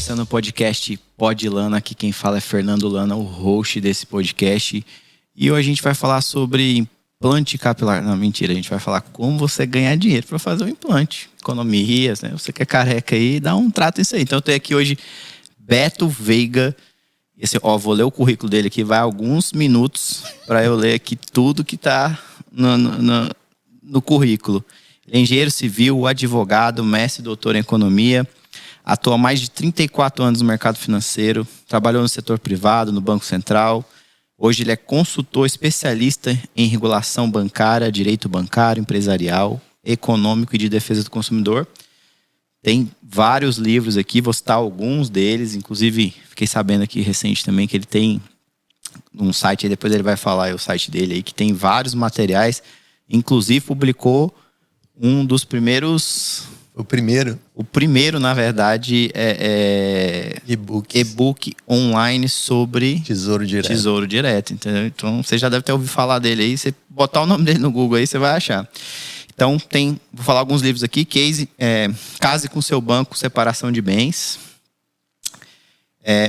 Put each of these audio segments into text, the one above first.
começando o podcast Pod Lana. Aqui quem fala é Fernando Lana, o host desse podcast. E hoje a gente vai falar sobre implante capilar. Não, mentira, a gente vai falar como você ganhar dinheiro para fazer um implante. Economias, né? Você que é careca aí, dá um trato nisso aí. Então eu tenho aqui hoje Beto Veiga. Vou ler o currículo dele aqui, vai alguns minutos para eu ler aqui tudo que está no currículo. Ele é engenheiro civil, advogado, mestre e doutor em economia. Atua há mais de 34 anos no mercado financeiro. Trabalhou no setor privado, no Banco Central. Hoje ele é consultor especialista em regulação bancária, direito bancário, empresarial, econômico e de defesa do consumidor. Tem vários livros aqui, vou citar alguns deles. Inclusive, fiquei sabendo aqui recente também que ele tem um site, aí depois ele vai falar o site dele aí, que tem vários materiais. Inclusive, publicou um dos primeiros... O primeiro, na verdade, é e-book online sobre Tesouro Direto. Entendeu? Então, você já deve ter ouvido falar dele aí. Você botar o nome dele no Google aí, você vai achar. Então, vou falar alguns livros aqui. Case com seu banco, separação de bens.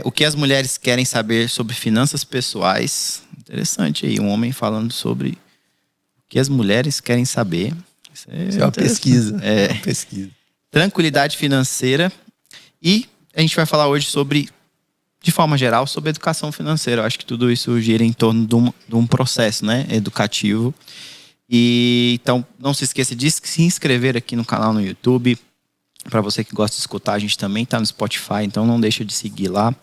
O que as mulheres querem saber sobre finanças pessoais. Interessante aí, um homem falando sobre o que as mulheres querem saber. Isso é uma pesquisa. É uma pesquisa. Tranquilidade financeira. E a gente vai falar hoje sobre, de forma geral, sobre educação financeira. Eu acho que tudo isso gira em torno de um processo, né, educativo. E então, não se esqueça de se inscrever aqui no canal no YouTube. Para você que gosta de escutar, a gente também está no Spotify, então não deixa de seguir lá.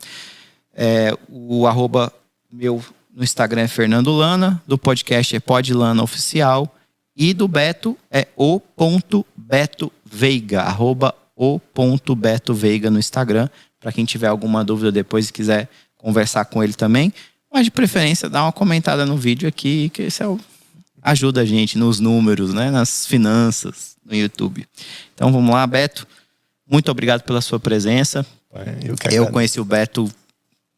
O arroba meu no Instagram é Fernando Lana, do podcast é Podlana Oficial. E do Beto é o.betoveiga, arroba o.betoveiga no Instagram, para quem tiver alguma dúvida depois e quiser conversar com ele também. Mas de preferência, dá uma comentada no vídeo aqui, que isso ajuda a gente nos números, né, nas finanças no YouTube. Então vamos lá, Beto. Muito obrigado pela sua presença. Eu conheci o Beto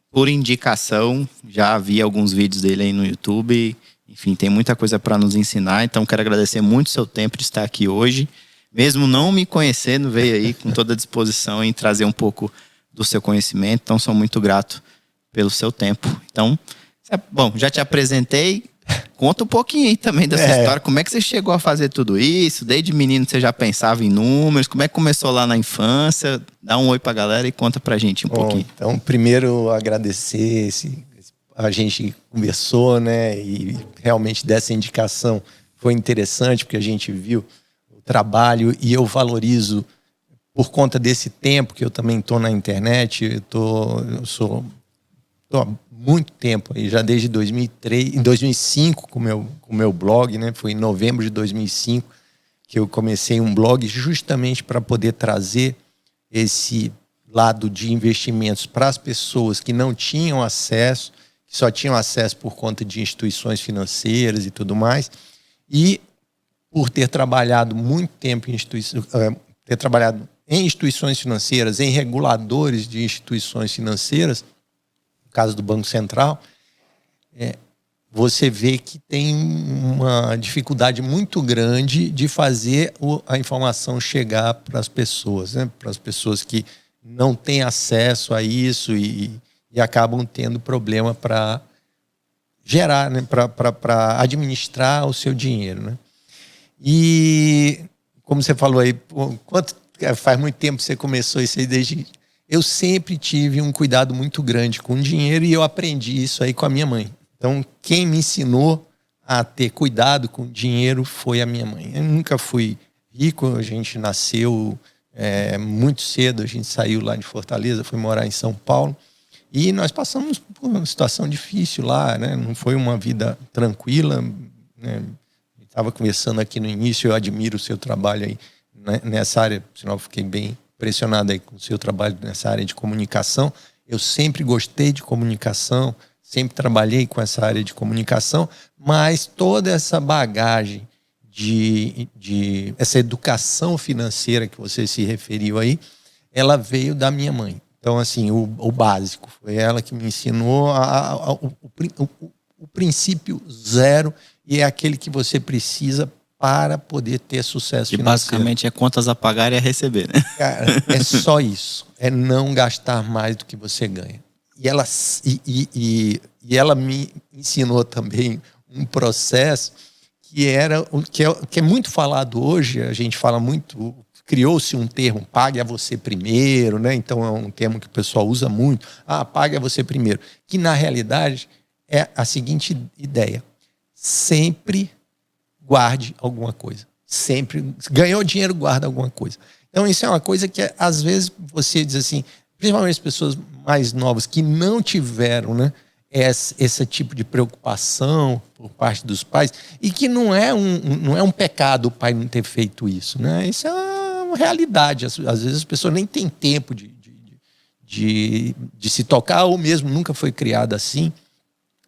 por indicação, já vi alguns vídeos dele aí no YouTube. Enfim, tem muita coisa para nos ensinar, então quero agradecer muito o seu tempo de estar aqui hoje. Mesmo não me conhecendo, veio aí com toda a disposição em trazer um pouco do seu conhecimento, então sou muito grato pelo seu tempo. Então, bom, já te apresentei, conta um pouquinho aí também da sua história, como é que você chegou a fazer tudo isso? Desde menino você já pensava em números, como é que começou lá na infância? Dá um oi pra galera e conta pra gente um pouquinho. Então, primeiro agradecer a gente conversou, né, e realmente dessa indicação foi interessante, porque a gente viu o trabalho e eu valorizo, por conta desse tempo que eu também estou na internet, eu sou há muito tempo, aí, já desde 2005 com o meu blog, né, foi em novembro de 2005 que eu comecei um blog justamente para poder trazer esse lado de investimentos para as pessoas que não tinham acesso, que só tinham acesso por conta de instituições financeiras e tudo mais. E por ter trabalhado muito tempo em instituições financeiras, em reguladores de instituições financeiras, no caso do Banco Central, você vê que tem uma dificuldade muito grande de fazer a informação chegar para as pessoas, né? Para as pessoas que não têm acesso a isso e acabam tendo problema para gerar, né, para administrar o seu dinheiro, né? E como você falou aí, faz muito tempo que você começou isso aí, eu sempre tive um cuidado muito grande com o dinheiro e eu aprendi isso aí com a minha mãe. Então, quem me ensinou a ter cuidado com o dinheiro foi a minha mãe. Eu nunca fui rico, a gente nasceu muito cedo, a gente saiu lá de Fortaleza, foi morar em São Paulo. E nós passamos por uma situação difícil lá, né? Não foi uma vida tranquila, né? Estava conversando aqui no início, eu admiro o seu trabalho aí, né, nessa área, senão eu fiquei bem impressionado aí com o seu trabalho nessa área de comunicação. Eu sempre gostei de comunicação, sempre trabalhei com essa área de comunicação, mas toda essa bagagem de essa educação financeira que você se referiu aí, ela veio da minha mãe. Então, assim, o básico. Foi ela que me ensinou o princípio zero, e é aquele que você precisa para poder ter sucesso financeiro. Basicamente é contas a pagar e a receber, né? Cara, é só isso. É não gastar mais do que você ganha. E ela me ensinou também um processo que é muito falado hoje. A gente fala muito, criou-se um termo, pague a você primeiro, né? Então é um termo que o pessoal usa muito. Pague a você primeiro. Que na realidade é a seguinte ideia: sempre guarde alguma coisa. Sempre ganhou dinheiro, guarda alguma coisa. Então isso é uma coisa que às vezes você diz assim, principalmente as pessoas mais novas que não tiveram, né, esse tipo de preocupação por parte dos pais, e que não é um pecado o pai não ter feito isso, né? Isso é uma realidade. Às vezes as pessoas nem têm tempo de se tocar, ou mesmo nunca foi criada assim.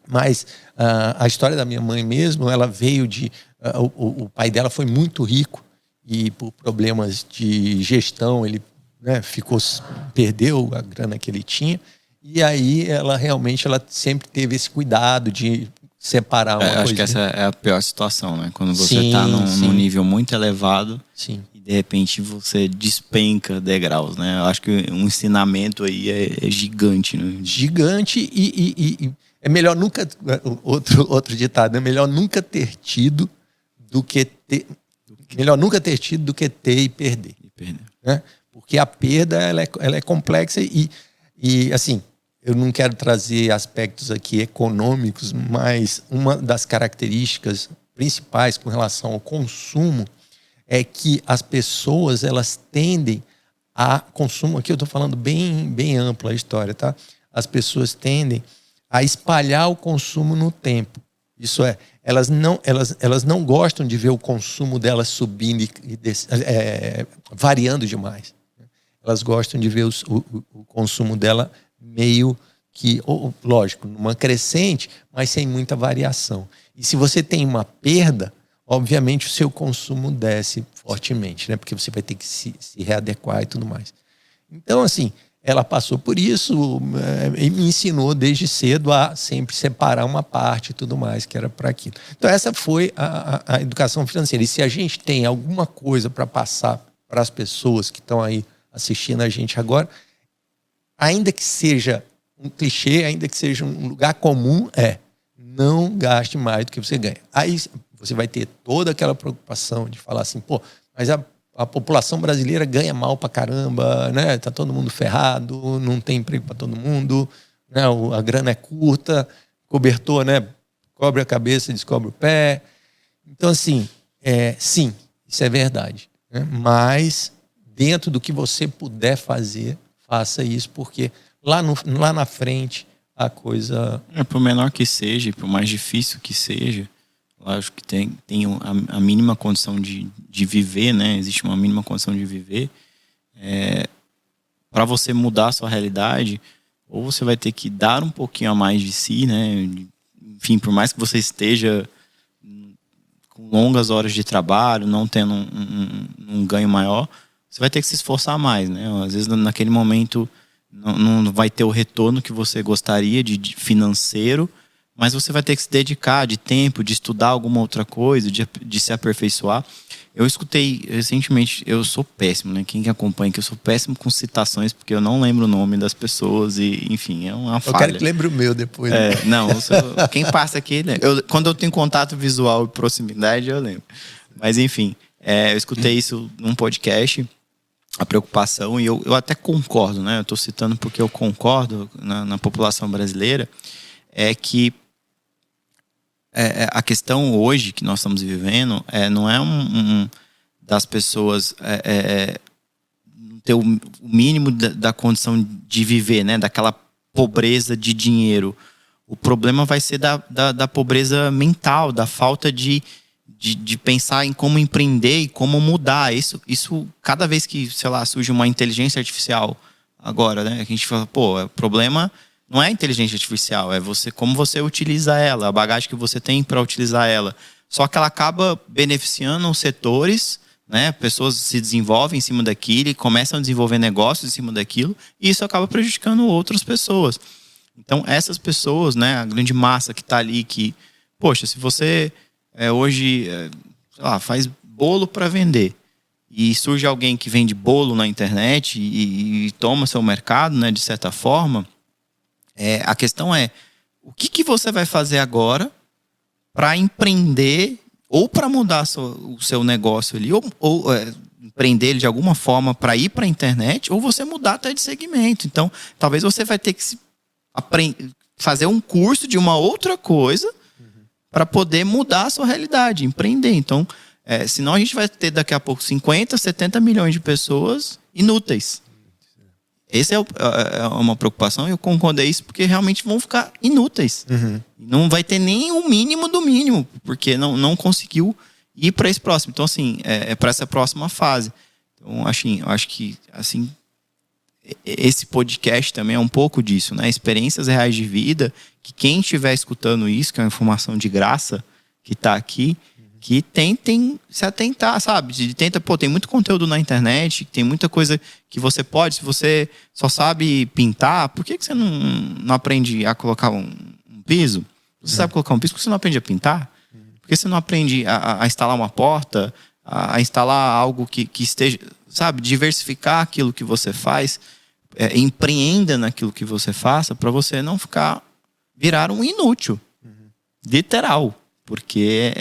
Mas a história da minha mãe mesmo, ela veio de... O pai dela foi muito rico e por problemas de gestão ele, né, perdeu a grana que ele tinha. E aí ela sempre teve esse cuidado de separar uma coisa. Acho que essa é a pior situação, né? Quando você está num nível muito elevado, sim, e de repente você despenca degraus, né? Eu acho que um ensinamento aí é gigante, né? Gigante e é melhor nunca... Outro ditado, é melhor nunca ter tido do que ter... Melhor nunca ter tido do que ter e perder. Né? Porque a perda ela é complexa e assim, eu não quero trazer aspectos aqui econômicos, mas uma das características principais com relação ao consumo é que as pessoas elas tendem a consumo, aqui eu estou falando bem ampla a história, tá? As pessoas tendem a espalhar o consumo no tempo. Isso é, elas não gostam de ver o consumo delas subindo variando demais. Elas gostam de ver o consumo dela meio que, lógico, numa crescente, mas sem muita variação. E se você tem uma perda, obviamente o seu consumo desce fortemente, né? Porque você vai ter que se readequar e tudo mais. Então, assim, ela passou por isso e me ensinou desde cedo a sempre separar uma parte e tudo mais, que era para aquilo. Então essa foi a educação financeira. E se a gente tem alguma coisa para passar para as pessoas que estão aí assistindo a gente agora, ainda que seja um clichê, ainda que seja um lugar comum, não gaste mais do que você ganha. Aí você vai ter toda aquela preocupação de falar assim, mas a população brasileira ganha mal pra caramba, né? Tá todo mundo ferrado, não tem emprego para todo mundo, né? A grana é curta, cobertor, né? Cobre a cabeça, descobre o pé. Então, assim, sim, isso é verdade, né? Mas dentro do que você puder fazer, faça isso, porque lá na frente a coisa... Por menor que seja, por mais difícil que seja, lógico que tem a mínima condição de viver, né? Existe uma mínima condição de viver. Para você mudar a sua realidade, ou você vai ter que dar um pouquinho a mais de si, né? Enfim, por mais que você esteja com longas horas de trabalho, não tendo um ganho maior, você vai ter que se esforçar mais, né? Às vezes naquele momento não vai ter o retorno que você gostaria de financeiro, mas você vai ter que se dedicar de tempo, de estudar alguma outra coisa, de se aperfeiçoar. Eu escutei recentemente, eu sou péssimo, né? Quem que acompanha, que eu sou péssimo com citações, porque eu não lembro o nome das pessoas e, enfim, é uma falha. Eu quero que lembre o meu depois. Né? Quem passa aqui, né? Quando eu tenho contato visual e proximidade, eu lembro. Mas, enfim, eu escutei isso num podcast, a preocupação, e eu até concordo, né? Eu estou citando porque eu concordo na população brasileira, é que a questão hoje que nós estamos vivendo não é das pessoas ter o mínimo da condição de viver, né? Daquela pobreza de dinheiro. O problema vai ser da pobreza mental, da falta de pensar em como empreender e como mudar. Isso cada vez que, sei lá, surge uma inteligência artificial agora, né? A gente fala, o problema não é a inteligência artificial, é como você utiliza ela, a bagagem que você tem para utilizar ela. Só que ela acaba beneficiando os setores, né? Pessoas se desenvolvem em cima daquilo e começam a desenvolver negócios em cima daquilo, e isso acaba prejudicando outras pessoas. Então, essas pessoas, né? A grande massa que está ali, que, poxa, se você hoje sei lá, faz bolo para vender. E surge alguém que vende bolo na internet e toma seu mercado, né, de certa forma. A questão é, o que você vai fazer agora para empreender ou para mudar o seu negócio ali, ou empreender ele de alguma forma para ir para a internet, ou você mudar até de segmento. Então, talvez você vai ter que fazer um curso de uma outra coisa para poder mudar a sua realidade, empreender. Então, senão a gente vai ter daqui a pouco 50, 70 milhões de pessoas inúteis. Essa é uma preocupação, e eu concordei isso porque realmente vão ficar inúteis. Não vai ter nem o mínimo do mínimo, porque não conseguiu ir para esse próximo. Então, assim, para essa próxima fase. Então, eu acho que, assim, esse podcast também é um pouco disso, né? Experiências reais de vida, que quem estiver escutando isso, que é uma informação de graça, que está aqui, que tentem se atentar, sabe? Tem muito conteúdo na internet, tem muita coisa que você pode, se você só sabe pintar, por que você não aprende a colocar um piso? Você sabe colocar um piso, por que você não aprende a pintar? Por que você não aprende a instalar uma porta, a instalar algo que esteja, sabe? Diversificar aquilo que você faz, empreenda naquilo que você faça, para você não virar um inútil. Literal. Porque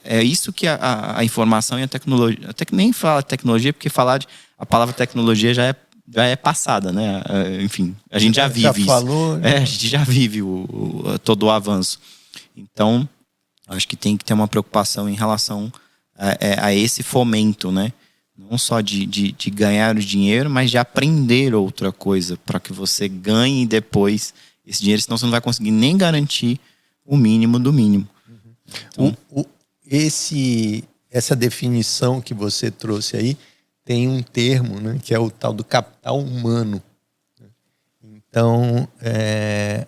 é isso que a informação e a tecnologia... Até que nem fala tecnologia, porque a palavra tecnologia já é passada, né? Enfim, a gente já vive isso. Falou, né? A gente já vive todo o avanço. Então, acho que tem que ter uma preocupação em relação a esse fomento, né? Não só de ganhar o dinheiro, mas de aprender outra coisa, para que você ganhe depois esse dinheiro, senão você não vai conseguir nem garantir o mínimo do mínimo. Então, essa definição que você trouxe aí tem um termo, né, que é o tal do capital humano. Então,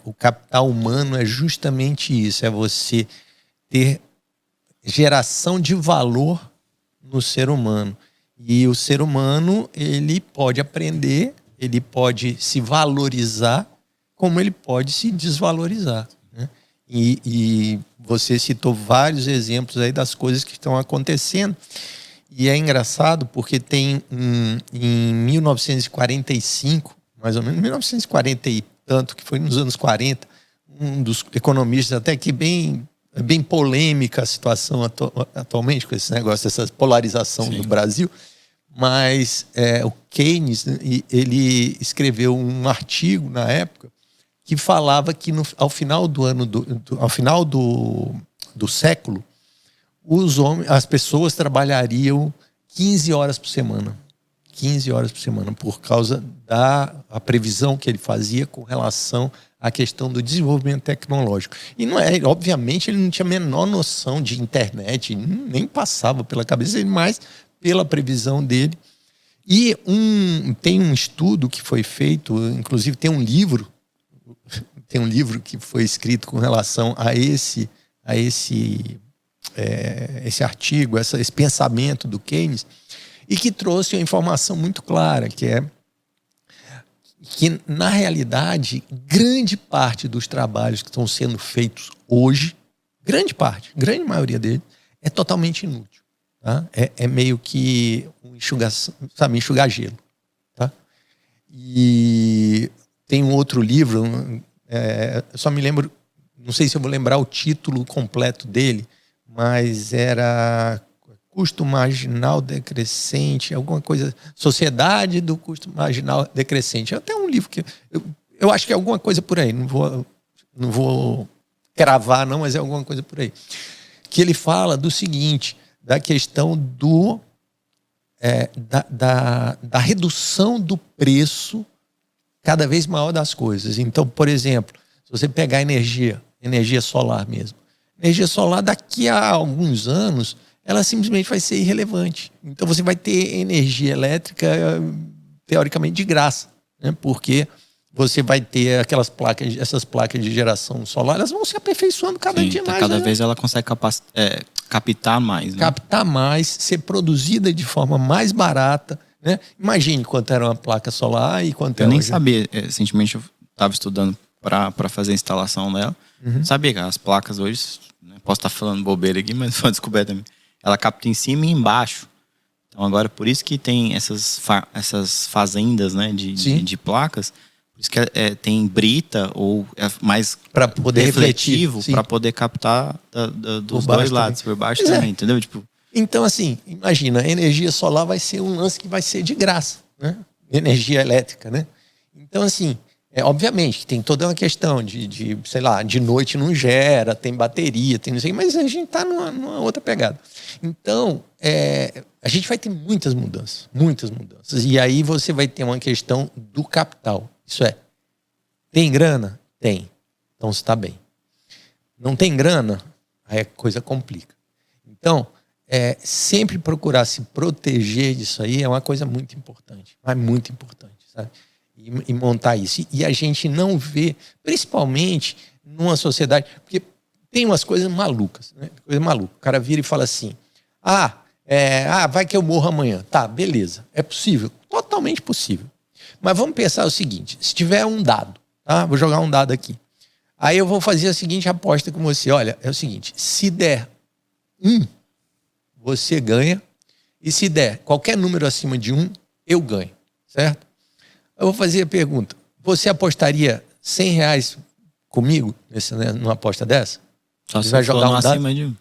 o capital humano é justamente isso, é você ter geração de valor no ser humano. E o ser humano, ele pode aprender, ele pode se valorizar, como ele pode se desvalorizar, né? E você citou vários exemplos aí das coisas que estão acontecendo. E é engraçado porque tem em 1945, mais ou menos, 1940 e tanto, que foi nos anos 40, um dos economistas até que bem polêmica a situação atualmente com esse negócio, essa polarização do Brasil. Mas o Keynes, ele escreveu um artigo na época que falava que ao final do século, as pessoas trabalhariam 15 horas por semana. 15 horas por semana, por causa da previsão que ele fazia com relação à questão do desenvolvimento tecnológico. E obviamente, ele não tinha a menor noção de internet, nem passava pela cabeça dele, mas pela previsão dele. E tem um estudo que foi feito, inclusive tem um livro que foi escrito com relação a esse artigo, esse pensamento do Keynes, e que trouxe uma informação muito clara, que é que, na realidade, grande parte dos trabalhos que estão sendo feitos hoje, grande maioria deles, é totalmente inútil. Tá? É meio que enxugar gelo. Tá? E tem um outro livro, eu só me lembro, não sei se eu vou lembrar o título completo dele, mas era Custo Marginal Decrescente, alguma coisa, Sociedade do Custo Marginal Decrescente. É até um livro que eu acho que é alguma coisa por aí, não vou cravar não, mas é alguma coisa por aí. Que ele fala do seguinte, da questão da redução do preço cada vez maior das coisas. Então, por exemplo, se você pegar energia solar mesmo, energia solar daqui a alguns anos, ela simplesmente vai ser irrelevante. Então você vai ter energia elétrica teoricamente de graça, né? Porque você vai ter essas placas de geração solar, elas vão se aperfeiçoando cada dia mais. Cada vez ela consegue captar mais. Né? Captar mais, ser produzida de forma mais barata. Né? Imagine quanto era uma placa solar e quanto eu nem sabia. Recentemente eu estava estudando para fazer a instalação dela. Sabia que as placas hoje, né, posso estar falando bobeira aqui, mas foi uma descoberta minha. ela capta em cima e embaixo. Então agora por isso que tem essas fazendas, né, de placas. Por isso que tem brita ou é mais para poder refletivo para poder captar dos dois lados, por baixo também, entendeu? Tipo, então, assim, imagina, a energia solar vai ser um lance que vai ser de graça, né? Energia elétrica, né? Então, assim, obviamente que tem toda uma questão sei lá, de noite não gera, tem bateria, tem não sei, mas a gente está numa outra pegada. Então, a gente vai ter muitas mudanças. E aí você vai ter uma questão do capital. Isso é, tem grana? Tem. Então você está bem. Não tem grana? Aí a coisa complica. Então, sempre procurar se proteger disso aí é uma coisa muito importante. Mas muito importante, sabe? E montar isso. E a gente não vê, principalmente numa sociedade... Porque tem umas coisas malucas, né? Coisa maluca. O cara vira e fala assim, vai que eu morro amanhã. Tá, beleza. É possível? Totalmente possível. Mas vamos pensar o seguinte, se tiver um dado, tá? Vou jogar um dado aqui. Aí eu vou fazer a seguinte aposta com você. Olha, é o seguinte, se der 1, você ganha. E se der qualquer número acima de 1, eu ganho. Certo? Eu vou fazer a pergunta. Você apostaria R$100 comigo numa aposta dessa? Só se vai jogar um dado acima de 1.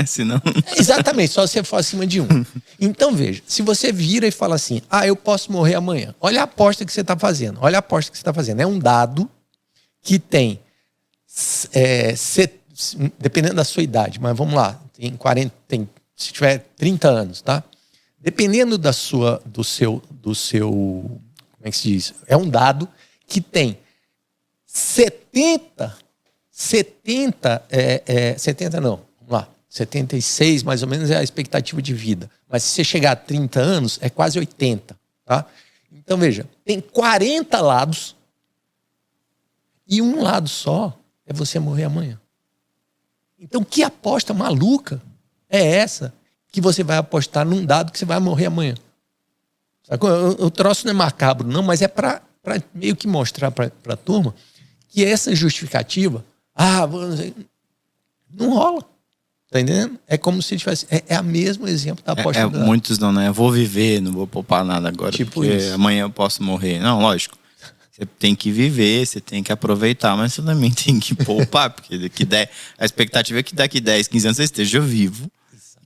Senão... Exatamente, só se você for acima de 1. Então, veja, se você vira e fala assim, eu posso morrer amanhã. Olha a aposta que você está fazendo. É um dado que tem, dependendo da sua idade, mas vamos lá, se tiver 30 anos, tá? Dependendo do seu, como é que se diz? É um dado que tem 70 não, vamos lá, 76 mais ou menos é a expectativa de vida. Mas se você chegar a 30 anos, é quase 80, tá? Então, veja, tem 40 lados e um lado só é você morrer amanhã. Então, que aposta maluca é essa que você vai apostar num dado que você vai morrer amanhã? O troço não é macabro, não, mas é para meio que mostrar para a turma que essa justificativa, não rola. Tá entendendo? É como se tivesse... É o mesmo exemplo da aposta. Muitos não, né? Eu vou viver, não vou poupar nada agora, tipo porque isso. Amanhã eu posso morrer. Não, lógico. Você tem que viver, você tem que aproveitar, mas você também tem que poupar, porque a expectativa é que daqui 10, 15 anos você esteja vivo,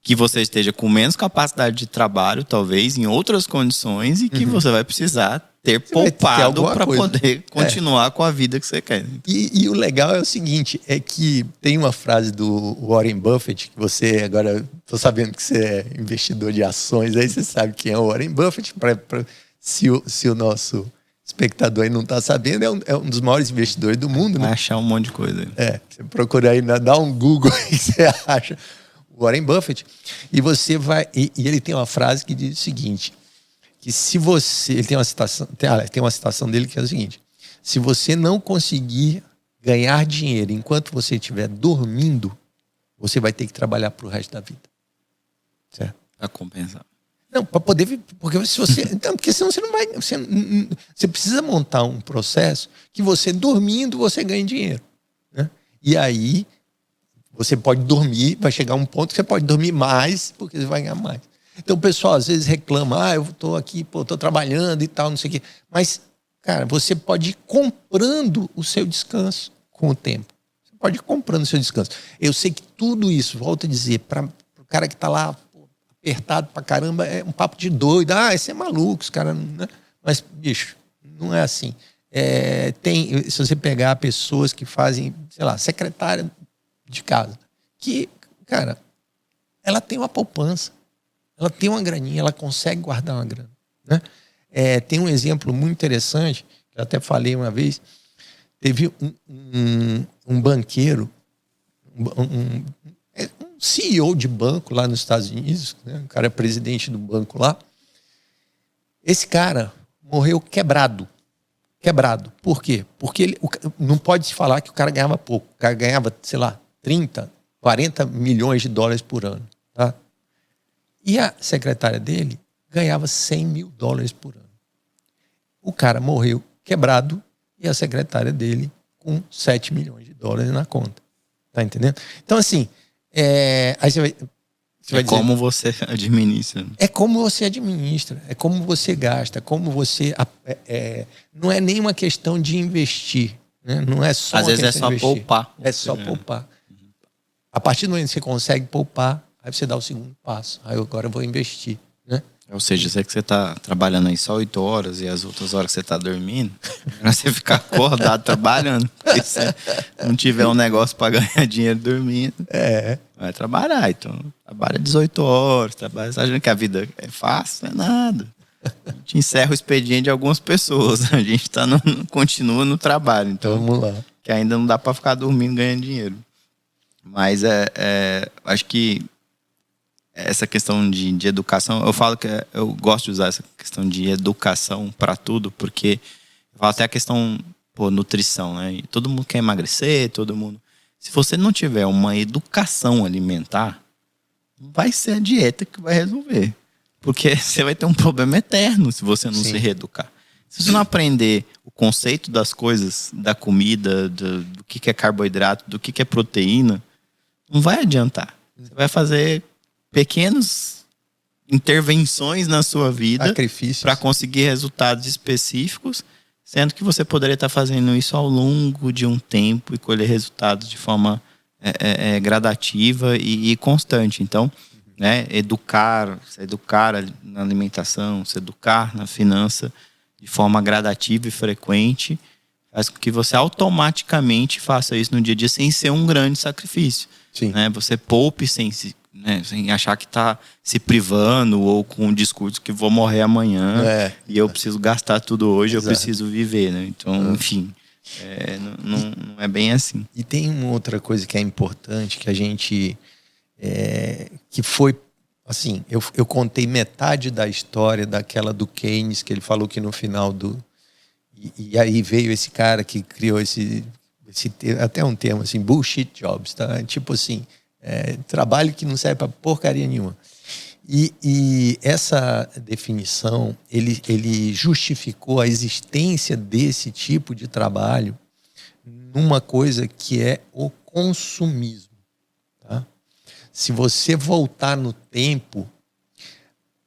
que você esteja com menos capacidade de trabalho, talvez, em outras condições, e que você vai precisar ter poupado para poder continuar com a vida que você quer. E o legal é o seguinte, é que tem uma frase do Warren Buffett, que você agora, estou sabendo que você é investidor de ações, aí você sabe quem é o Warren Buffett, se o nosso espectador aí não está sabendo, é um dos maiores investidores do mundo. Vai né? achar um monte de coisa. Você procura aí, dá um Google aí, você acha o Warren Buffett, e você vai... E ele tem uma frase que diz o seguinte, que se você... Ele tem uma citação dele que é o seguinte, se você não conseguir ganhar dinheiro enquanto você estiver dormindo, você vai ter que trabalhar para o resto da vida. Certo? Para compensar. Não, para poder... Porque se você... Então, porque senão você não vai... Você precisa montar um processo que você dormindo, você ganhe dinheiro. Né? E aí... Você pode dormir, vai chegar um ponto que você pode dormir mais, porque você vai ganhar mais. Então o pessoal às vezes reclama, eu estou aqui, estou trabalhando e tal, não sei o quê. Mas, cara, você pode ir comprando o seu descanso com o tempo. Você pode ir comprando o seu descanso. Eu sei que tudo isso, volto a dizer, para o cara que está lá apertado pra caramba, é um papo de doido. Esse é maluco, os caras... Né? Mas, bicho, não é assim. Se você pegar pessoas que fazem, sei lá, secretária de casa, que, cara, ela tem uma poupança, ela tem uma graninha, ela consegue guardar uma grana, né? Tem um exemplo muito interessante, que eu até falei uma vez, teve um banqueiro, um CEO de banco lá nos Estados Unidos, né? O cara é presidente do banco lá. Esse cara morreu quebrado. Por quê? Porque não pode se falar que o cara ganhava pouco. O cara ganhava, sei lá, 30, 40 milhões de dólares por ano. Tá? E a secretária dele ganhava 100 mil dólares por ano. O cara morreu quebrado e a secretária dele com 7 milhões de dólares na conta. Tá entendendo? Então, assim, aí você vai... Você vai dizer, como você administra. é como você administra, é como você gasta, é como você... não é nem uma questão de investir. Né? Não é só Às vezes é só poupar. É só poupar. A partir do momento que você consegue poupar, aí você dá o segundo passo. Aí agora eu vou investir. Né? Ou seja, se você tá trabalhando aí só 8 horas e as outras horas que você tá dormindo, é você ficar acordado trabalhando. Porque se não tiver um negócio para ganhar dinheiro dormindo, vai trabalhar. Então, trabalha 18 horas, trabalha. Você tá achando que a vida é fácil? Não é nada. A gente encerra o expediente de algumas pessoas. A gente continua no trabalho. Então, vamos lá. Que ainda não dá para ficar dormindo ganhando dinheiro. Mas acho que essa questão de educação, eu falo que eu gosto de usar essa questão de educação para tudo, porque eu falo até a questão, nutrição, né? Todo mundo quer emagrecer, todo mundo. Se você não tiver uma educação alimentar, não vai ser a dieta que vai resolver. Porque você vai ter um problema eterno se você não se reeducar. Se você não aprender o conceito das coisas, da comida, do que é carboidrato, do que é proteína, não vai adiantar. Você vai fazer pequenas intervenções na sua vida para conseguir resultados específicos, sendo que você poderia estar fazendo isso ao longo de um tempo e colher resultados de forma gradativa e constante. Então, né, se educar na alimentação, se educar na finança de forma gradativa e frequente, faz com que você automaticamente faça isso no dia a dia sem ser um grande sacrifício. Sim. Né? Você poupe sem achar que está se privando ou com um discurso que vou morrer amanhã e eu preciso gastar tudo hoje, eu preciso viver. Né? Então, enfim, não é bem assim. E tem uma outra coisa que é importante, que a gente... que foi, assim, eu contei metade da história daquela do Keynes, que ele falou que no final E aí veio esse cara que criou esse até um termo assim, bullshit jobs, tá? Tipo assim, trabalho que não serve para porcaria nenhuma. E essa definição, ele justificou a existência desse tipo de trabalho numa coisa que é o consumismo. Tá? Se você voltar no tempo,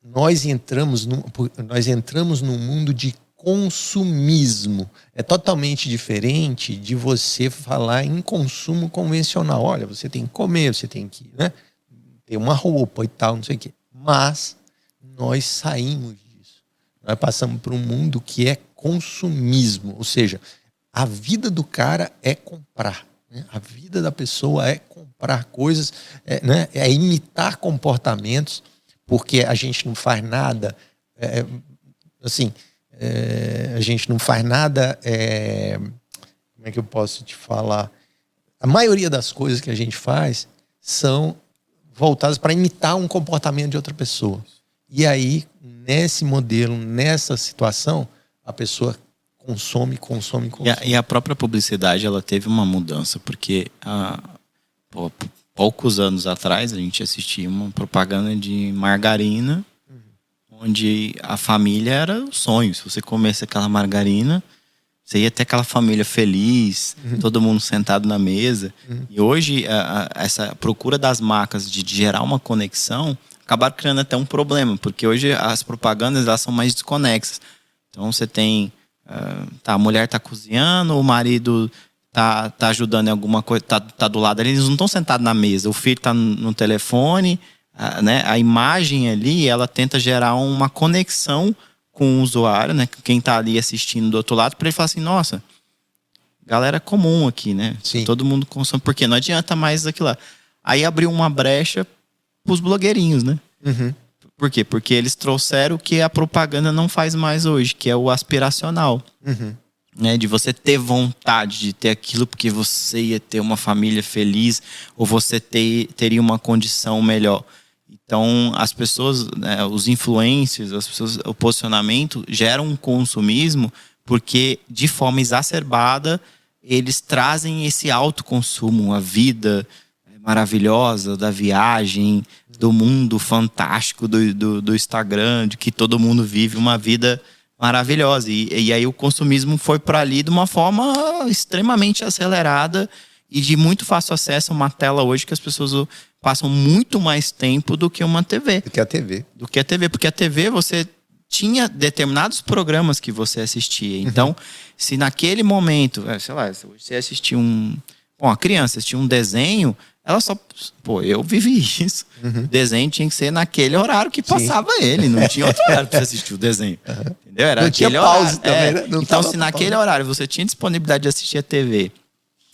nós entramos num mundo de consumismo. É totalmente diferente de você falar em consumo convencional. Olha, você tem que comer, você tem que, né, ter uma roupa e tal, não sei o quê. Mas nós saímos disso. Nós passamos para um mundo que é consumismo. Ou seja, a vida do cara é comprar. Né? A vida da pessoa é comprar coisas, né? É imitar comportamentos, porque a gente não faz nada... a gente não faz nada, como é que eu posso te falar? A maioria das coisas que a gente faz são voltadas para imitar um comportamento de outra pessoa. E aí, nesse modelo, nessa situação, a pessoa consome. E a própria publicidade, ela teve uma mudança, porque poucos anos atrás a gente assistia uma propaganda de margarina, onde a família era o sonho. Se você comesse aquela margarina, você ia ter aquela família feliz, todo mundo sentado na mesa. E hoje, essa procura das marcas de gerar uma conexão acabaram criando até um problema, porque hoje as propagandas elas são mais desconexas. Então você tem... a mulher tá cozinhando, o marido tá ajudando em alguma coisa, tá do lado ali, eles não estão sentados na mesa. O filho tá no telefone... né? A imagem ali, ela tenta gerar uma conexão com o usuário, né? Quem está ali assistindo do outro lado, para ele falar assim, nossa, galera comum aqui, né? Sim. Todo mundo consome, porque não adianta mais aquilo lá. Aí abriu uma brecha para os blogueirinhos, né? Por quê? Porque eles trouxeram o que a propaganda não faz mais hoje, que é o aspiracional. Né, de você ter vontade de ter aquilo porque você ia ter uma família feliz ou você teria uma condição melhor. Então, as pessoas, né, os influencers, as pessoas, o posicionamento geram um consumismo porque, de forma exacerbada, eles trazem esse autoconsumo, a vida maravilhosa da viagem, do mundo fantástico do Instagram, de que todo mundo vive uma vida maravilhosa. E aí o consumismo foi para ali de uma forma extremamente acelerada e de muito fácil acesso a uma tela hoje que as pessoas passam muito mais tempo do que uma TV. Do que a TV. Do que a TV, porque a TV você tinha determinados programas que você assistia. Então, se naquele momento, sei lá, se você assistir uma criança assistir um desenho, ela só... Pô, eu vivi isso. O desenho tinha que ser naquele horário que passava ele. Não tinha outro horário pra você assistir o desenho. Entendeu? Era não aquele tinha pause horário. Também, né? Então, se naquele horário você tinha disponibilidade de assistir a TV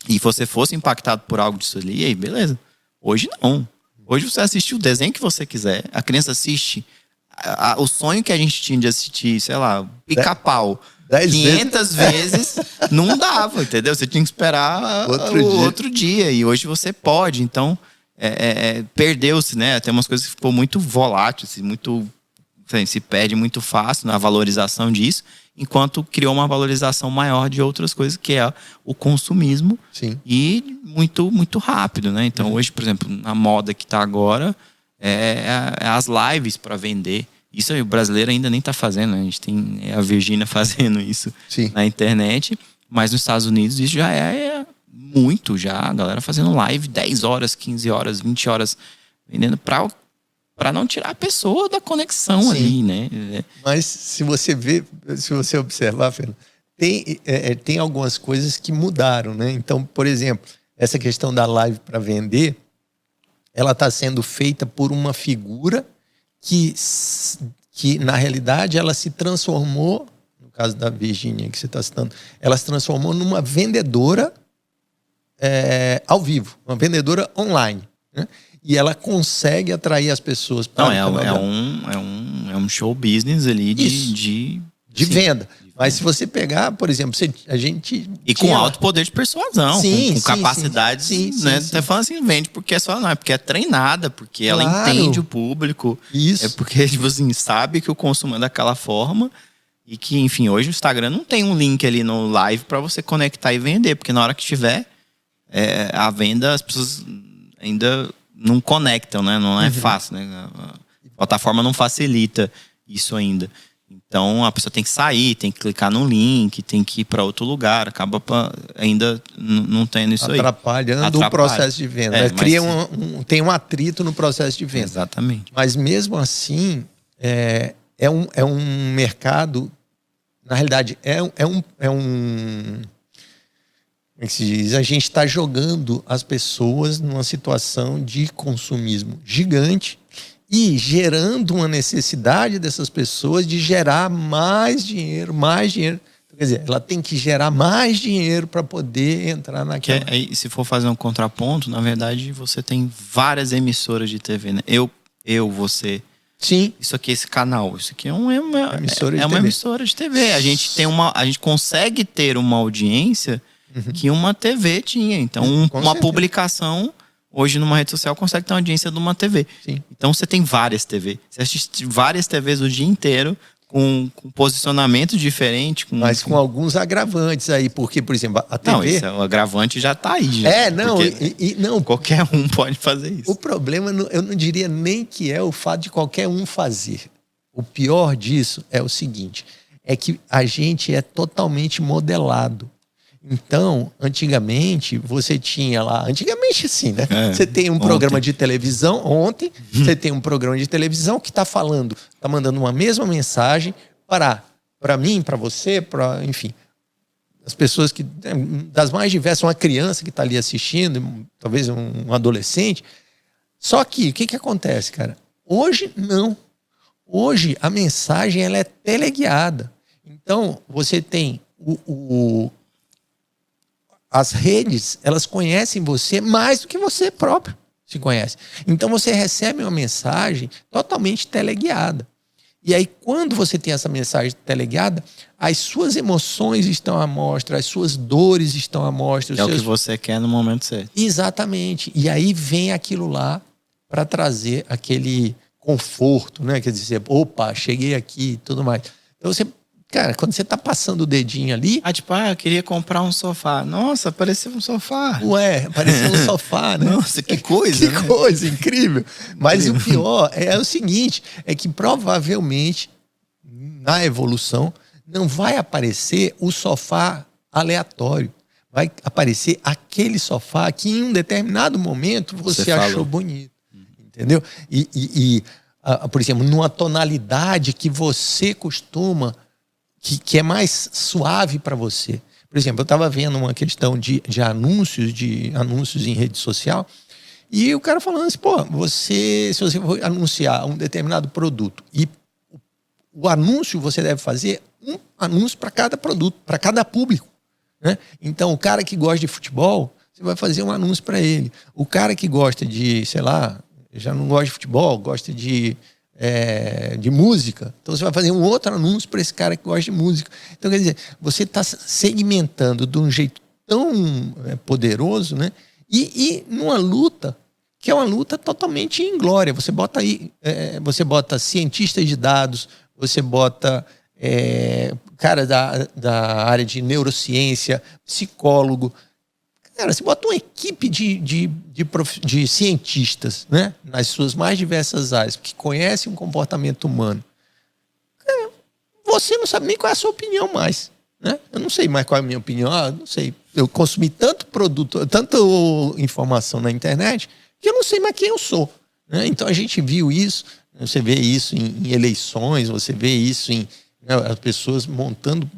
e você fosse impactado por algo disso ali, aí beleza. Hoje não. Hoje você assiste o desenho que você quiser. A criança assiste... O sonho que a gente tinha de assistir, sei lá, Pica-Pau 500 vezes não dava, entendeu? Você tinha que esperar outro dia. E hoje você pode. Então, perdeu-se, né? Tem umas coisas que ficou muito volátil, se perde muito fácil na valorização disso, enquanto criou uma valorização maior de outras coisas, que é o consumismo. Sim. E muito, muito rápido, né? Então, hoje, por exemplo, na moda que está agora, as lives para vender. Isso aí o brasileiro ainda nem está fazendo, né? A gente tem a Virgínia fazendo isso na internet, mas nos Estados Unidos isso já é muito, já a galera fazendo live 10 horas, 15 horas, 20 horas, vendendo para não tirar a pessoa da conexão ali, né? Mas se você observar, Fernando, tem algumas coisas que mudaram, né? Então, por exemplo, essa questão da live para vender, ela está sendo feita por uma figura que na realidade ela se transformou, no caso da Virgínia que você está citando, ela se transformou numa vendedora ao vivo, uma vendedora online, né? E ela consegue atrair as pessoas para... Não, é um show business ali de venda. Mas se você pegar, por exemplo, a gente... E com alto poder de persuasão, com capacidade, né? Até falando assim, vende porque porque é treinada, porque ela entende o público. Isso. É porque, tipo assim, sabe que o consumo é daquela forma e que, enfim, hoje o Instagram não tem um link ali no live para você conectar e vender, porque na hora que tiver a venda, as pessoas ainda não conectam, né? Não é fácil, né? A plataforma não facilita isso ainda. Então, a pessoa tem que sair, tem que clicar no link, tem que ir para outro lugar. Acaba ainda não tendo isso Atrapalhando o processo de venda. Tem um atrito no processo de venda. Exatamente. Mas mesmo assim, é um mercado... Na realidade, como é que se diz? A gente está jogando as pessoas numa situação de consumismo gigante e gerando uma necessidade dessas pessoas de gerar mais dinheiro. Quer dizer, ela tem que gerar mais dinheiro para poder entrar naquela... Aí, se for fazer um contraponto, na verdade, você tem várias emissoras de TV, né? Você... Sim. Isso aqui, esse canal, isso aqui é uma emissora de TV. A gente consegue ter uma audiência que uma TV tinha. Então, uma publicação... Hoje, numa rede social, consegue ter uma audiência de uma TV. Sim. Então, você tem várias TVs. Você assiste várias TVs o dia inteiro, com posicionamento diferente. Mas com alguns agravantes aí. Porque, por exemplo, a TV... Não, o agravante já está aí. Já, não. Qualquer um pode fazer isso. O problema, eu não diria nem que é o fato de qualquer um fazer. O pior disso é o seguinte. É que a gente é totalmente modelado. Então, antigamente, você tinha lá... Antigamente, assim, né? Você tem um programa de televisão, você tem um programa de televisão que está falando, está mandando uma mesma mensagem para mim, para você, enfim, as pessoas das mais diversas, uma criança que está ali assistindo, talvez um adolescente. Só que, o que acontece, cara? Hoje, não. Hoje, a mensagem ela é teleguiada. Então, você tem as redes, elas conhecem você mais do que você próprio se conhece. Então, você recebe uma mensagem totalmente teleguiada. E aí, quando você tem essa mensagem teleguiada, as suas emoções estão à mostra, as suas dores estão à mostra. É o que você quer no momento certo. Exatamente. E aí vem aquilo lá para trazer aquele conforto, né? Quer dizer, opa, cheguei aqui e tudo mais. Então, cara, quando você tá passando o dedinho ali... eu queria comprar um sofá. Nossa, apareceu um sofá. Apareceu um sofá, né? Nossa, que coisa, que coisa incrível. Mas o pior é o seguinte, é que provavelmente, na evolução, não vai aparecer o sofá aleatório. Vai aparecer aquele sofá que em um determinado momento você achou bonito. entendeu? Por exemplo, numa tonalidade que você costuma, que é mais suave para você. Por exemplo, eu estava vendo uma questão de anúncios em rede social, e o cara falando assim, se você for anunciar um determinado produto, e o anúncio você deve fazer um anúncio para cada produto, para cada público, né? Então, o cara que gosta de futebol, você vai fazer um anúncio para ele. O cara que gosta de, sei lá, já não gosta de futebol, gosta de música, então você vai fazer um outro anúncio para esse cara que gosta de música. Então, quer dizer, você está segmentando de um jeito tão poderoso, né? E numa luta, que é uma luta totalmente inglória. Você bota aí, você bota cientistas de dados, você bota cara da área de neurociência, psicólogo. Cara, você bota uma equipe de cientistas, né, nas suas mais diversas áreas, que conhecem o comportamento humano. Você não sabe nem qual é a sua opinião mais, né? Eu não sei mais qual é a minha opinião. Não sei. Eu consumi tanto produto, tanta informação na internet, que eu não sei mais quem eu sou, né? Então a gente viu isso, você vê isso em eleições, você vê isso em as pessoas montando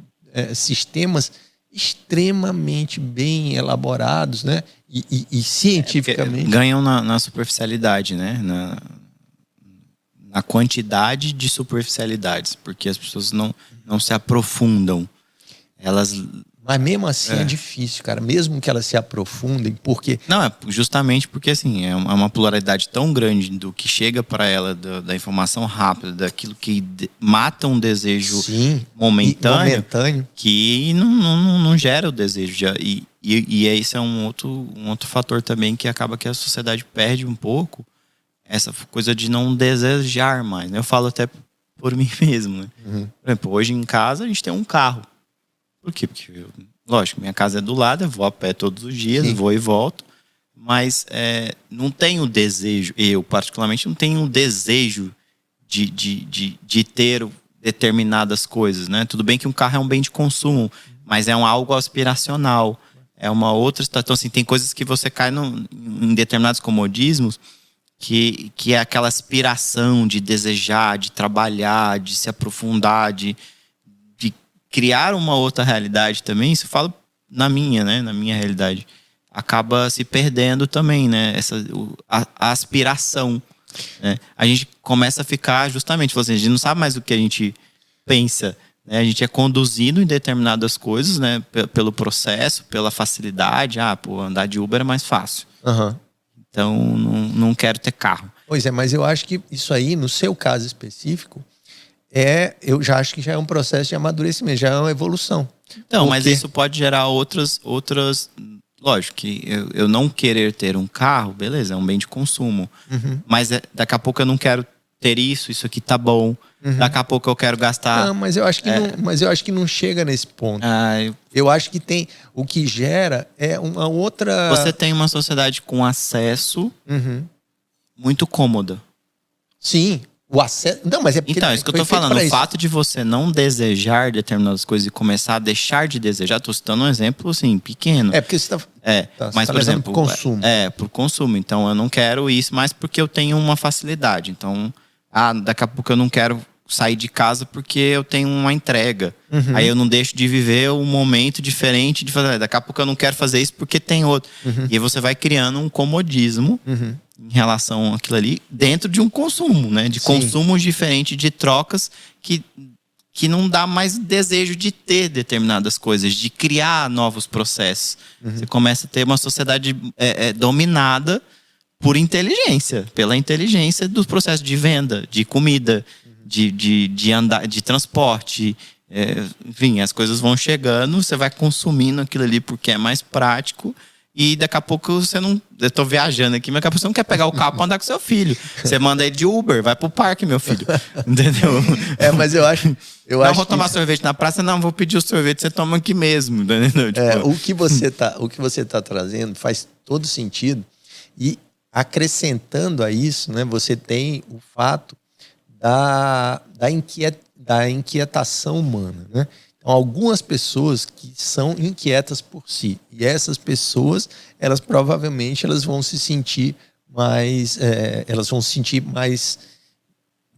sistemas extremamente bem elaborados, né? E cientificamente. Ganham na superficialidade, né? Na quantidade de superficialidades, porque as pessoas não se aprofundam. Mas mesmo assim é difícil, cara. Mesmo que elas se aprofundem, porque... Não, é justamente porque assim, é uma pluralidade tão grande do que chega para ela, da informação rápida, daquilo que mata um desejo momentâneo, que não gera o desejo. E esse é um outro fator também que acaba que a sociedade perde um pouco, essa coisa de não desejar mais, né? Eu falo até por mim mesmo, né? Por exemplo, hoje em casa a gente tem um carro. Por quê? Porque, lógico, minha casa é do lado, eu vou a pé todos os dias, vou e volto, mas não tenho desejo, eu particularmente não tenho desejo de ter determinadas coisas, né? Tudo bem que um carro é um bem de consumo, mas é algo aspiracional, é uma outra situação. Então, assim, tem coisas que você cai em determinados comodismos que é aquela aspiração de desejar, de trabalhar, de se aprofundar, de criar uma outra realidade também. Isso eu falo na minha realidade. Acaba se perdendo também, né? A aspiração, né? A gente começa a ficar justamente, a gente não sabe mais o que a gente pensa, né? A gente é conduzido em determinadas coisas, né? Pelo processo, pela facilidade. Andar de Uber é mais fácil. Então, não quero ter carro. Pois é, mas eu acho que isso aí, no seu caso específico, eu já acho que já é um processo de amadurecimento, já é uma evolução. Então, mas isso pode gerar outras... Lógico que eu não querer ter um carro, beleza, é um bem de consumo. Mas daqui a pouco eu não quero ter isso aqui tá bom. Daqui a pouco eu quero gastar... Não, mas eu acho que não chega nesse ponto. Eu acho que tem... O que gera é uma outra... Você tem uma sociedade com acesso muito cômoda. Sim. O acesso... Não, mas Então, é isso que eu tô falando. O fato de você não desejar determinadas coisas e começar a deixar de desejar, tô citando um exemplo, assim, pequeno. Porque você mas, por exemplo... Por consumo. Por consumo. Então, eu não quero isso, mas porque eu tenho uma facilidade. Então, daqui a pouco eu não quero sair de casa porque eu tenho uma entrega. Aí eu não deixo de viver um momento diferente de fazer. Daqui a pouco eu não quero fazer isso porque tem outro. E aí você vai criando um comodismo em relação àquilo ali, dentro de um consumo, né? De consumos diferentes, de trocas que não dá mais desejo de ter determinadas coisas, de criar novos processos. Você começa a ter uma sociedade dominada por inteligência, pela inteligência dos processos de venda, de comida, de andar, de transporte. Enfim, as coisas vão chegando, você vai consumindo aquilo ali porque é mais prático. E daqui a pouco você não... Eu tô viajando aqui, mas daqui a pouco você não quer pegar o carro pra andar com seu filho. Você manda ele de Uber, vai pro parque, meu filho. Entendeu? Mas eu acho... Não vou tomar sorvete na praça, não, vou pedir o sorvete, você toma aqui mesmo. Entendeu? O que você tá trazendo faz todo sentido. E acrescentando a isso, né, você tem o fato da inquietação humana, né? Então, algumas pessoas que são inquietas por si. E essas pessoas, elas provavelmente vão se sentir elas vão se sentir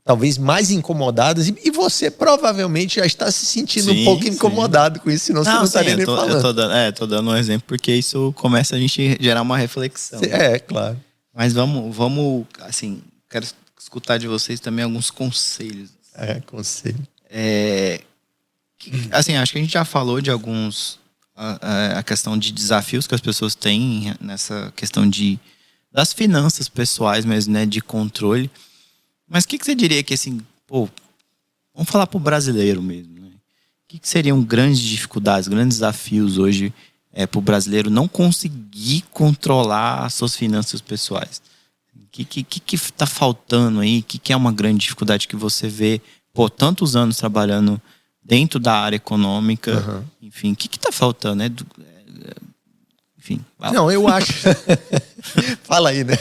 talvez mais incomodadas, e você provavelmente já está se sentindo um pouco incomodado com isso, senão você não estaria nem falando. Eu tô dando um exemplo porque isso começa a gente gerar uma reflexão. Claro. Mas vamos, assim, quero escutar de vocês também alguns conselhos. Conselho. Assim, acho que a gente já falou de alguns, a questão de desafios que as pessoas têm nessa questão das finanças pessoais mesmo, né, de controle. Mas o que você diria que, assim, vamos falar pro brasileiro mesmo, né? O que seriam grandes dificuldades, grandes desafios hoje pro brasileiro não conseguir controlar as suas finanças pessoais? O que tá faltando aí? O que é uma grande dificuldade que você vê, tantos anos trabalhando dentro da área econômica? Enfim, o que tá faltando, né? Enfim. Não, eu acho... Fala aí, né?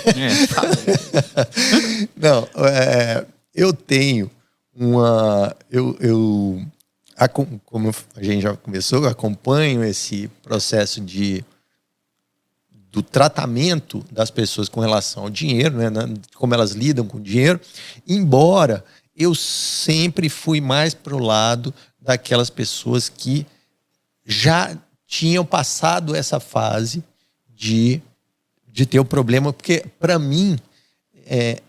Fala aí. Não, eu tenho como a gente já começou, eu acompanho esse processo do tratamento das pessoas com relação ao dinheiro, né? Como elas lidam com o dinheiro, embora eu sempre fui mais pro lado daquelas pessoas que já tinham passado essa fase de ter o problema, porque para mim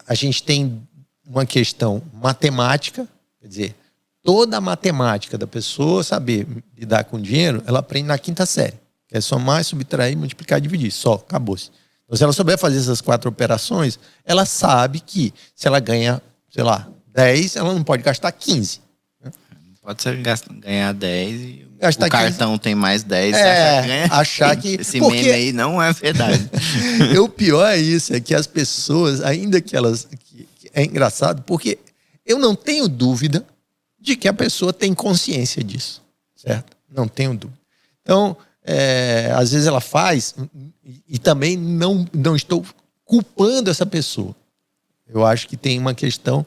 a gente tem uma questão matemática, quer dizer, toda a matemática da pessoa saber lidar com dinheiro, ela aprende na 5ª série, que é somar, subtrair, multiplicar e dividir, só, acabou-se. Então, se ela souber fazer essas 4 operações, ela sabe que se ela ganha, sei lá, 10, ela não pode gastar 15. Pode ser ganhar 10 e gastar o cartão 15. Tem mais 10. Achar que... Esse meme aí não é verdade. O pior é isso, é que as pessoas, ainda que elas... É engraçado, porque eu não tenho dúvida de que a pessoa tem consciência disso, certo? Não tenho dúvida. Então, às vezes ela faz e também não estou culpando essa pessoa. Eu acho que tem uma questão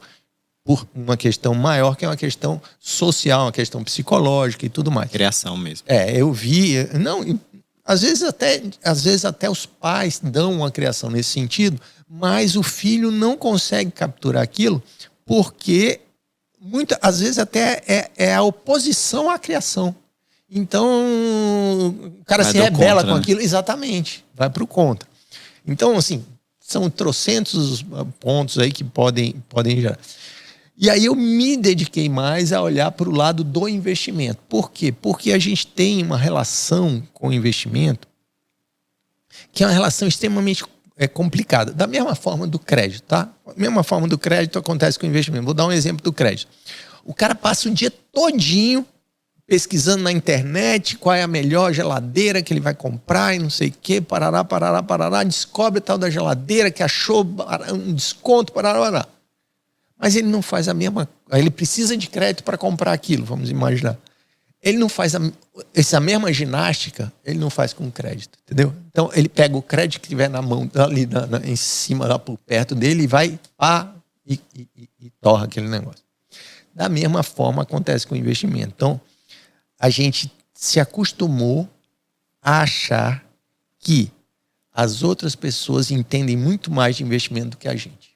maior, que é uma questão social, uma questão psicológica e tudo mais. Criação mesmo. Eu vi... Não, às vezes até os pais dão uma criação nesse sentido, mas o filho não consegue capturar aquilo porque, às vezes, até é a oposição à criação. Então, o cara se rebela com aquilo. Exatamente, vai para o contra. Então, assim, são trocentos pontos aí que podem gerar. E aí eu me dediquei mais a olhar para o lado do investimento. Por quê? Porque a gente tem uma relação com o investimento que é uma relação extremamente complicada. Da mesma forma do crédito, tá? Da mesma forma do crédito acontece com o investimento. Vou dar um exemplo do crédito. O cara passa o dia todinho pesquisando na internet qual é a melhor geladeira que ele vai comprar e não sei o quê, parará, descobre tal da geladeira que achou um desconto, parará. Mas ele não faz a mesma... Ele precisa de crédito para comprar aquilo, vamos imaginar. Ele não faz essa mesma ginástica, ele não faz com crédito, entendeu? Então, ele pega o crédito que tiver na mão, ali em cima, lá por perto dele, e vai e torra aquele negócio. Da mesma forma, acontece com o investimento. Então, a gente se acostumou a achar que as outras pessoas entendem muito mais de investimento do que a gente.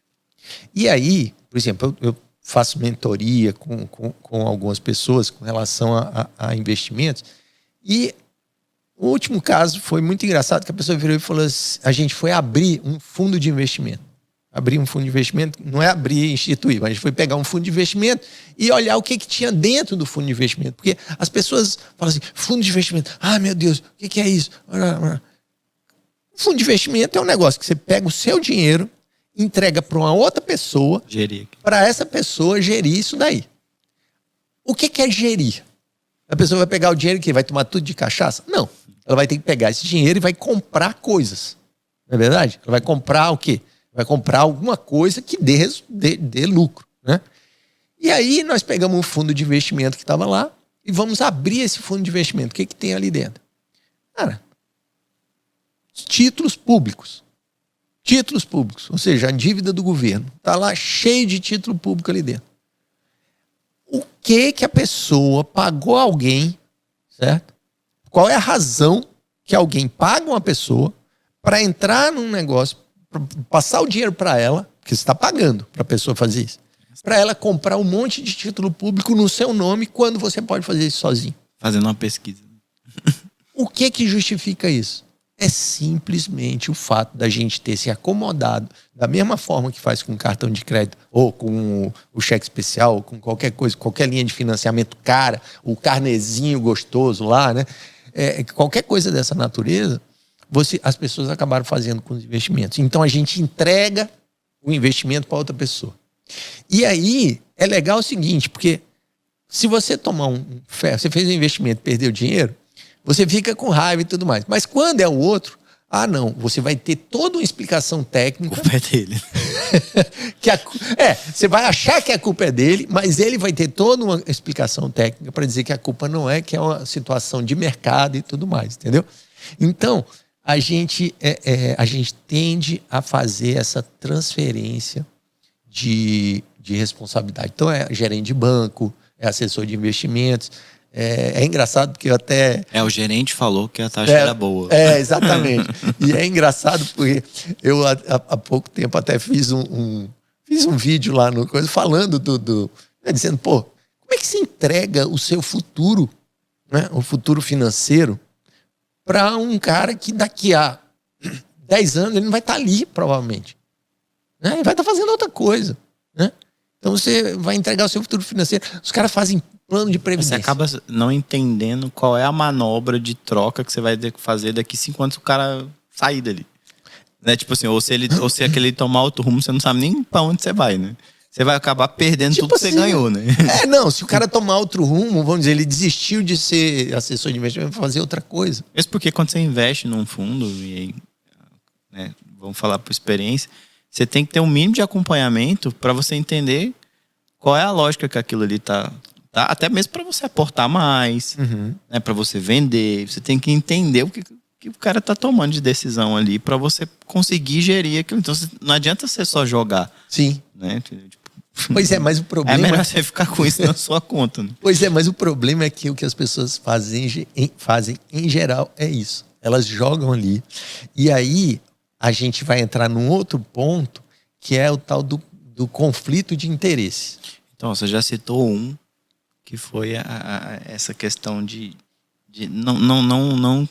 E aí, por exemplo, eu faço mentoria com algumas pessoas com relação a investimentos. E o último caso foi muito engraçado, que a pessoa virou e falou assim, a gente foi abrir um fundo de investimento. Abrir um fundo de investimento, não é abrir e instituir, mas a gente foi pegar um fundo de investimento e olhar o que tinha dentro do fundo de investimento. Porque as pessoas falam assim, fundo de investimento, meu Deus, o que é isso? Fundo de investimento é um negócio que você pega o seu dinheiro, entrega para uma outra pessoa, para essa pessoa gerir isso daí. O que é gerir? A pessoa vai pegar o dinheiro que vai tomar tudo de cachaça? Não. Ela vai ter que pegar esse dinheiro e vai comprar coisas. Não é verdade? Ela vai comprar o quê? Vai comprar alguma coisa que dê lucro, né? E aí nós pegamos um fundo de investimento que estava lá e vamos abrir esse fundo de investimento. O que tem ali dentro? Cara, títulos públicos. Títulos públicos, ou seja, a dívida do governo. Está lá cheio de título público ali dentro. O que a pessoa pagou a alguém, certo? Qual é a razão que alguém paga uma pessoa para entrar num negócio passar o dinheiro para ela, porque você está pagando para a pessoa fazer isso, para ela comprar um monte de título público no seu nome, quando você pode fazer isso sozinho. Fazendo uma pesquisa. O que justifica isso? É simplesmente o fato da gente ter se acomodado da mesma forma que faz com cartão de crédito ou com o cheque especial, ou com qualquer coisa, qualquer linha de financiamento cara, o carnezinho gostoso lá, né? Qualquer coisa dessa natureza, as pessoas acabaram fazendo com os investimentos. Então a gente entrega o investimento para outra pessoa. E aí é legal o seguinte, porque se você tomar você fez um investimento e perdeu dinheiro, você fica com raiva e tudo mais. Mas quando é o outro, não, você vai ter toda uma explicação técnica. A culpa é dele. Você vai achar que a culpa é dele, mas ele vai ter toda uma explicação técnica para dizer que a culpa não é, que é uma situação de mercado e tudo mais, entendeu? Então, a gente tende a fazer essa transferência de responsabilidade. Então, é gerente de banco, é assessor de investimentos. É engraçado porque eu até... O gerente falou que a taxa era boa. Exatamente. E é engraçado porque eu há pouco tempo até fiz um vídeo lá no coisa falando dizendo, como é que se entrega o seu futuro, né, o futuro financeiro, para um cara que daqui a 10 anos ele não vai estar ali, provavelmente. Né? Ele vai estar fazendo outra coisa. Né? Então você vai entregar o seu futuro financeiro. Os caras fazem plano de previdência. Você acaba não entendendo qual é a manobra de troca que você vai ter que fazer daqui 5 anos se o cara sair dali. Né? Tipo assim, ou se aquele tomar outro rumo, você não sabe nem pra onde você vai, né? Você vai acabar perdendo tudo que você ganhou, né? Se o cara tomar outro rumo, vamos dizer, ele desistiu de ser assessor de investimento, vai fazer outra coisa. Isso porque quando você investe num fundo, e né, vamos falar por experiência, você tem que ter um mínimo de acompanhamento para você entender qual é a lógica que aquilo ali tá até mesmo para você aportar mais, né, para você vender. Você tem que entender o que o cara tá tomando de decisão ali para você conseguir gerir aquilo. Então não adianta você só jogar. Sim. Né? Pois é, mas o problema... É melhor você ficar com isso na sua conta. Né? Pois é, mas o problema é que o que as pessoas fazem em geral é isso. Elas jogam ali. E aí a gente vai entrar num outro ponto, que é o tal do conflito de interesse. Então, você já citou que foi essa questão de não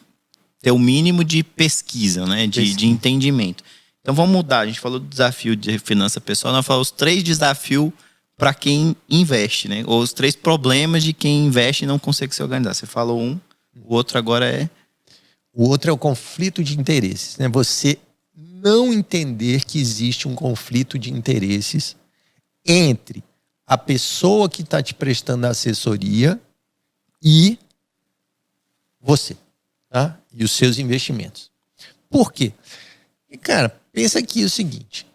ter o mínimo de pesquisa, né? De entendimento. Então vamos mudar. A gente falou do desafio de finança pessoal, nós falamos os 3 desafios para quem investe, né? Ou os 3 problemas de quem investe e não consegue se organizar. Você falou o outro agora é... O outro é o conflito de interesses, né? Você não entender que existe um conflito de interesses entre a pessoa que está te prestando a assessoria e você, tá? E os seus investimentos. Por quê? E, cara, pensa aqui o seguinte,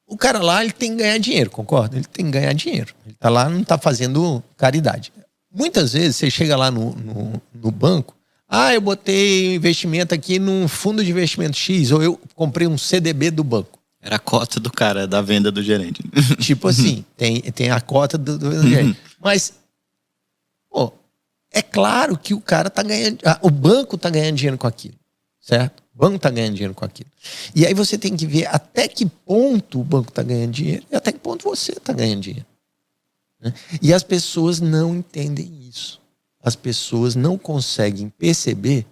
o cara lá, ele tem que ganhar dinheiro, concorda? Ele tem que ganhar dinheiro. Ele está lá, não está fazendo caridade. Muitas vezes você chega lá no banco, eu botei investimento aqui num fundo de investimento X, ou eu comprei um CDB do banco. Era a cota do cara, da venda do gerente. Tipo assim, tem a cota do gerente. Mas, é claro que o cara tá ganhando... o banco tá ganhando dinheiro com aquilo, certo? O banco tá ganhando dinheiro com aquilo. E aí você tem que ver até que ponto o banco tá ganhando dinheiro e até que ponto você tá ganhando dinheiro. Né? E as pessoas não entendem isso. As pessoas não conseguem perceber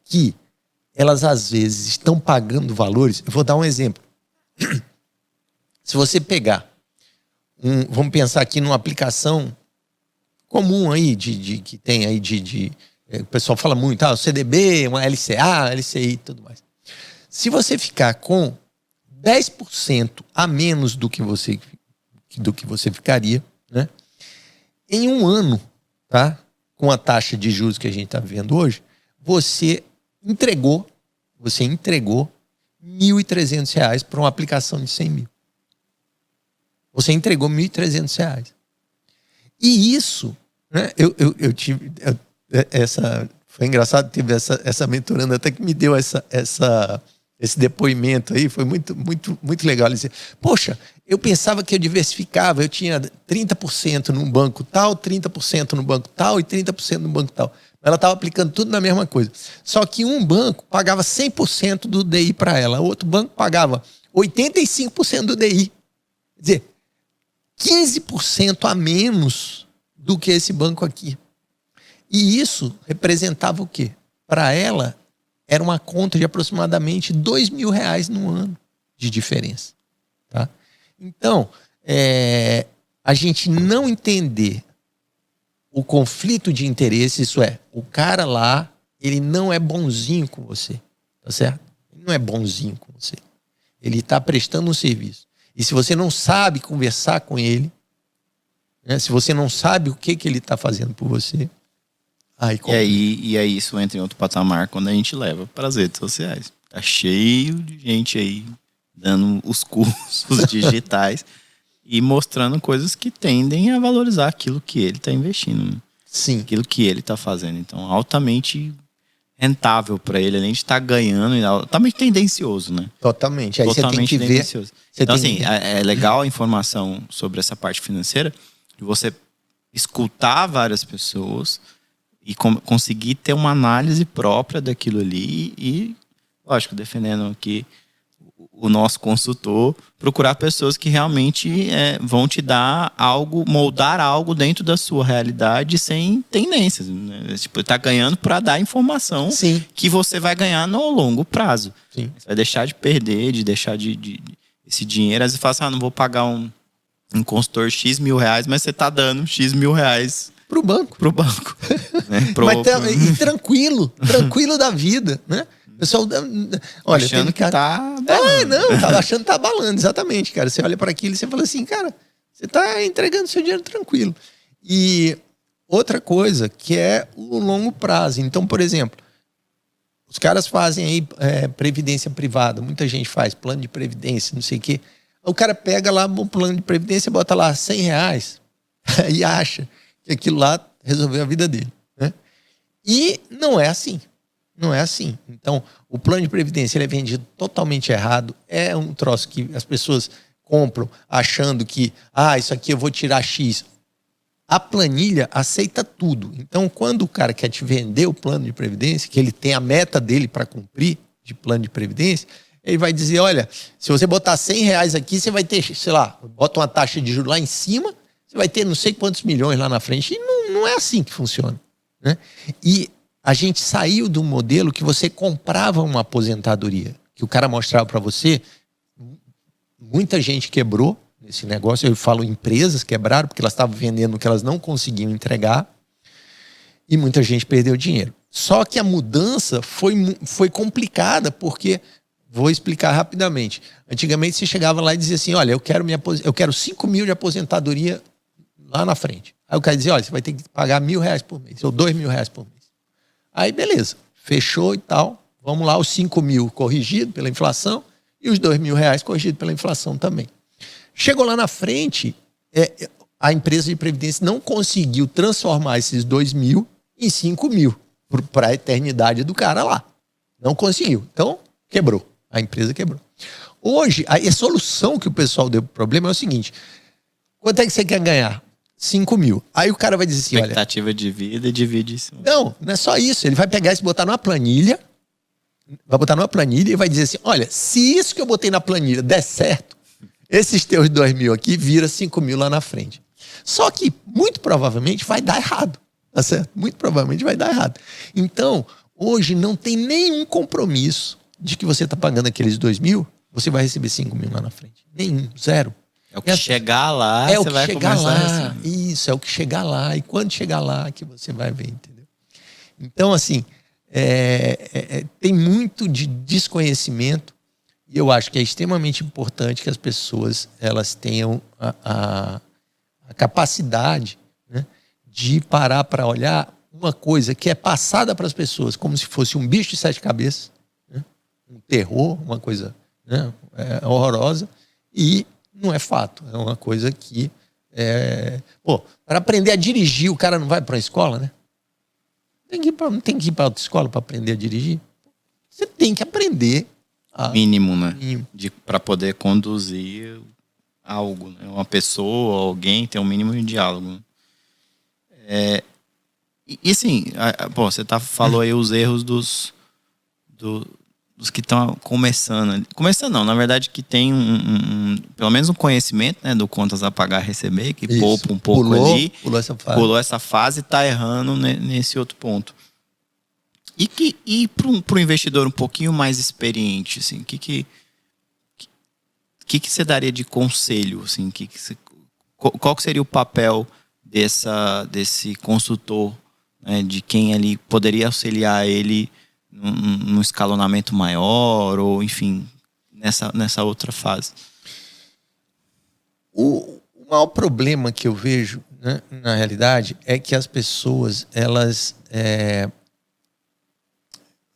que elas, às vezes, estão pagando valores... Eu vou dar um exemplo. Se você pegar, vamos pensar aqui numa aplicação comum aí, que tem aí o pessoal fala muito, o CDB, uma LCA, LCI e tudo mais. Se você ficar com 10% a menos do que você ficaria, né? Em um ano, tá? Com a taxa de juros que a gente está vendo hoje, você entregou R$1.300 para uma aplicação de 100 mil. Você entregou R$1.300. E isso, né, eu tive foi engraçado, teve essa mentoranda até que me deu esse depoimento aí, foi muito, muito, muito legal. Ele disse, poxa, eu pensava que eu diversificava, eu tinha 30% num banco tal, 30% no banco tal e 30% no banco tal. Ela estava aplicando tudo na mesma coisa. Só que um banco pagava 100% do DI para ela, outro banco pagava 85% do DI. Quer dizer, 15% a menos do que esse banco aqui. E isso representava o quê? Para ela, era uma conta de aproximadamente R$2.000 no ano de diferença. Tá? Então, a gente não entender o conflito de interesse, isso é, o cara lá, ele não é bonzinho com você, tá certo? Ele não é bonzinho com você. Ele está prestando um serviço. E se você não sabe conversar com ele, né, se você não sabe o que ele está fazendo por você, aí e aí isso entra em outro patamar quando a gente leva para as redes sociais. Tá cheio de gente aí dando os cursos digitais e mostrando coisas que tendem a valorizar aquilo que ele está investindo. Sim. Aquilo que ele está fazendo. Então, altamente rentável para ele, além de estar ganhando, altamente tendencioso, né? Totalmente. Aí totalmente você tem que tendencioso. ver. Então, assim, é legal a informação sobre essa parte financeira, de você escutar várias pessoas e conseguir ter uma análise própria daquilo ali e, lógico, defendendo aqui o nosso consultor, procurar pessoas que realmente vão te dar algo, moldar algo dentro da sua realidade sem tendências. Né? Tipo, tá ganhando para dar informação. Sim. Que você vai ganhar no longo prazo. Sim. Você vai deixar de perder, de deixar de esse dinheiro. Às vezes você fala assim, não vou pagar um consultor X mil reais, mas você tá dando X mil reais pro banco. Né? E tranquilo da vida, né? O pessoal, olha, achando que tá balando. Tava achando que tá balando, exatamente, cara. Você olha para aquilo e você fala assim, cara, você tá entregando seu dinheiro tranquilo. E outra coisa que é o longo prazo. Então, por exemplo, os caras fazem aí previdência privada, muita gente faz plano de previdência, não sei o quê. O cara pega lá um plano de previdência, bota lá R$100 e acha que aquilo lá resolveu a vida dele, né? E não é assim. Não é assim. Então, o plano de previdência ele é vendido totalmente errado. É um troço que as pessoas compram achando que, isso aqui eu vou tirar X. A planilha aceita tudo. Então, quando o cara quer te vender o plano de previdência, que ele tem a meta dele para cumprir de plano de previdência, ele vai dizer, olha, se você botar R$100 aqui, você vai ter, sei lá, bota uma taxa de juros lá em cima, você vai ter não sei quantos milhões lá na frente. E não é assim que funciona, né? E a gente saiu de um modelo que você comprava uma aposentadoria, que o cara mostrava para você. Muita gente quebrou nesse negócio. Eu falo empresas quebraram porque elas estavam vendendo o que elas não conseguiam entregar e muita gente perdeu dinheiro. Só que a mudança foi complicada porque, vou explicar rapidamente. Antigamente você chegava lá e dizia assim, olha, eu quero 5 mil de aposentadoria lá na frente. Aí o cara dizia, olha, você vai ter que pagar R$1.000 por mês ou R$2.000 por mês. Aí, beleza, fechou e tal. Vamos lá, os 5 mil corrigido pela inflação e os R$2.000 corrigido pela inflação também. Chegou lá na frente, a empresa de previdência não conseguiu transformar esses 2 mil em 5 mil para a eternidade do cara lá. Não conseguiu. Então, quebrou. A empresa quebrou. Hoje, a solução que o pessoal deu para o problema é o seguinte. Quanto é que você quer ganhar? 5 mil. Aí o cara vai dizer assim, expectativa de vida e divide isso. Não é só isso. Ele vai pegar isso e botar numa planilha. Vai botar numa planilha e vai dizer assim, olha, se isso que eu botei na planilha der certo, esses teus 2 mil aqui vira 5 mil lá na frente. Só que, muito provavelmente, vai dar errado. Tá certo? Muito provavelmente vai dar errado. Então, hoje não tem nenhum compromisso de que você está pagando aqueles 2 mil, você vai receber 5 mil lá na frente. Nenhum, zero. É o que chegar lá, você vai começar assim. Isso, é o que chegar lá. E quando chegar lá que você vai ver, entendeu? Então, assim, tem muito de desconhecimento e eu acho que é extremamente importante que as pessoas elas tenham a capacidade, né, de parar para olhar uma coisa que é passada para as pessoas como se fosse um bicho de 7 cabeças, né, um terror, uma coisa, né, horrorosa, e não é fato, é uma coisa que para aprender a dirigir o cara não vai para a escola, né? Não tem que ir para a autoescola para aprender a dirigir. Você tem que aprender mínimo, né? Para poder conduzir algo, né? Uma pessoa, alguém tem um mínimo de diálogo. E assim, pô, você falou aí os erros dos que estão começando. Começando não, na verdade que tem pelo menos um conhecimento, né, do contas a pagar e receber, que poupa um pouco ali. Pulou essa fase e tá errando nesse outro ponto. E para um investidor um pouquinho mais experiente, assim, o que você daria de conselho, assim, qual que seria o papel desse consultor, né, de quem ali poderia auxiliar ele num escalonamento maior ou, enfim, nessa outra fase? O maior problema que eu vejo, né, na realidade, é que as pessoas, elas,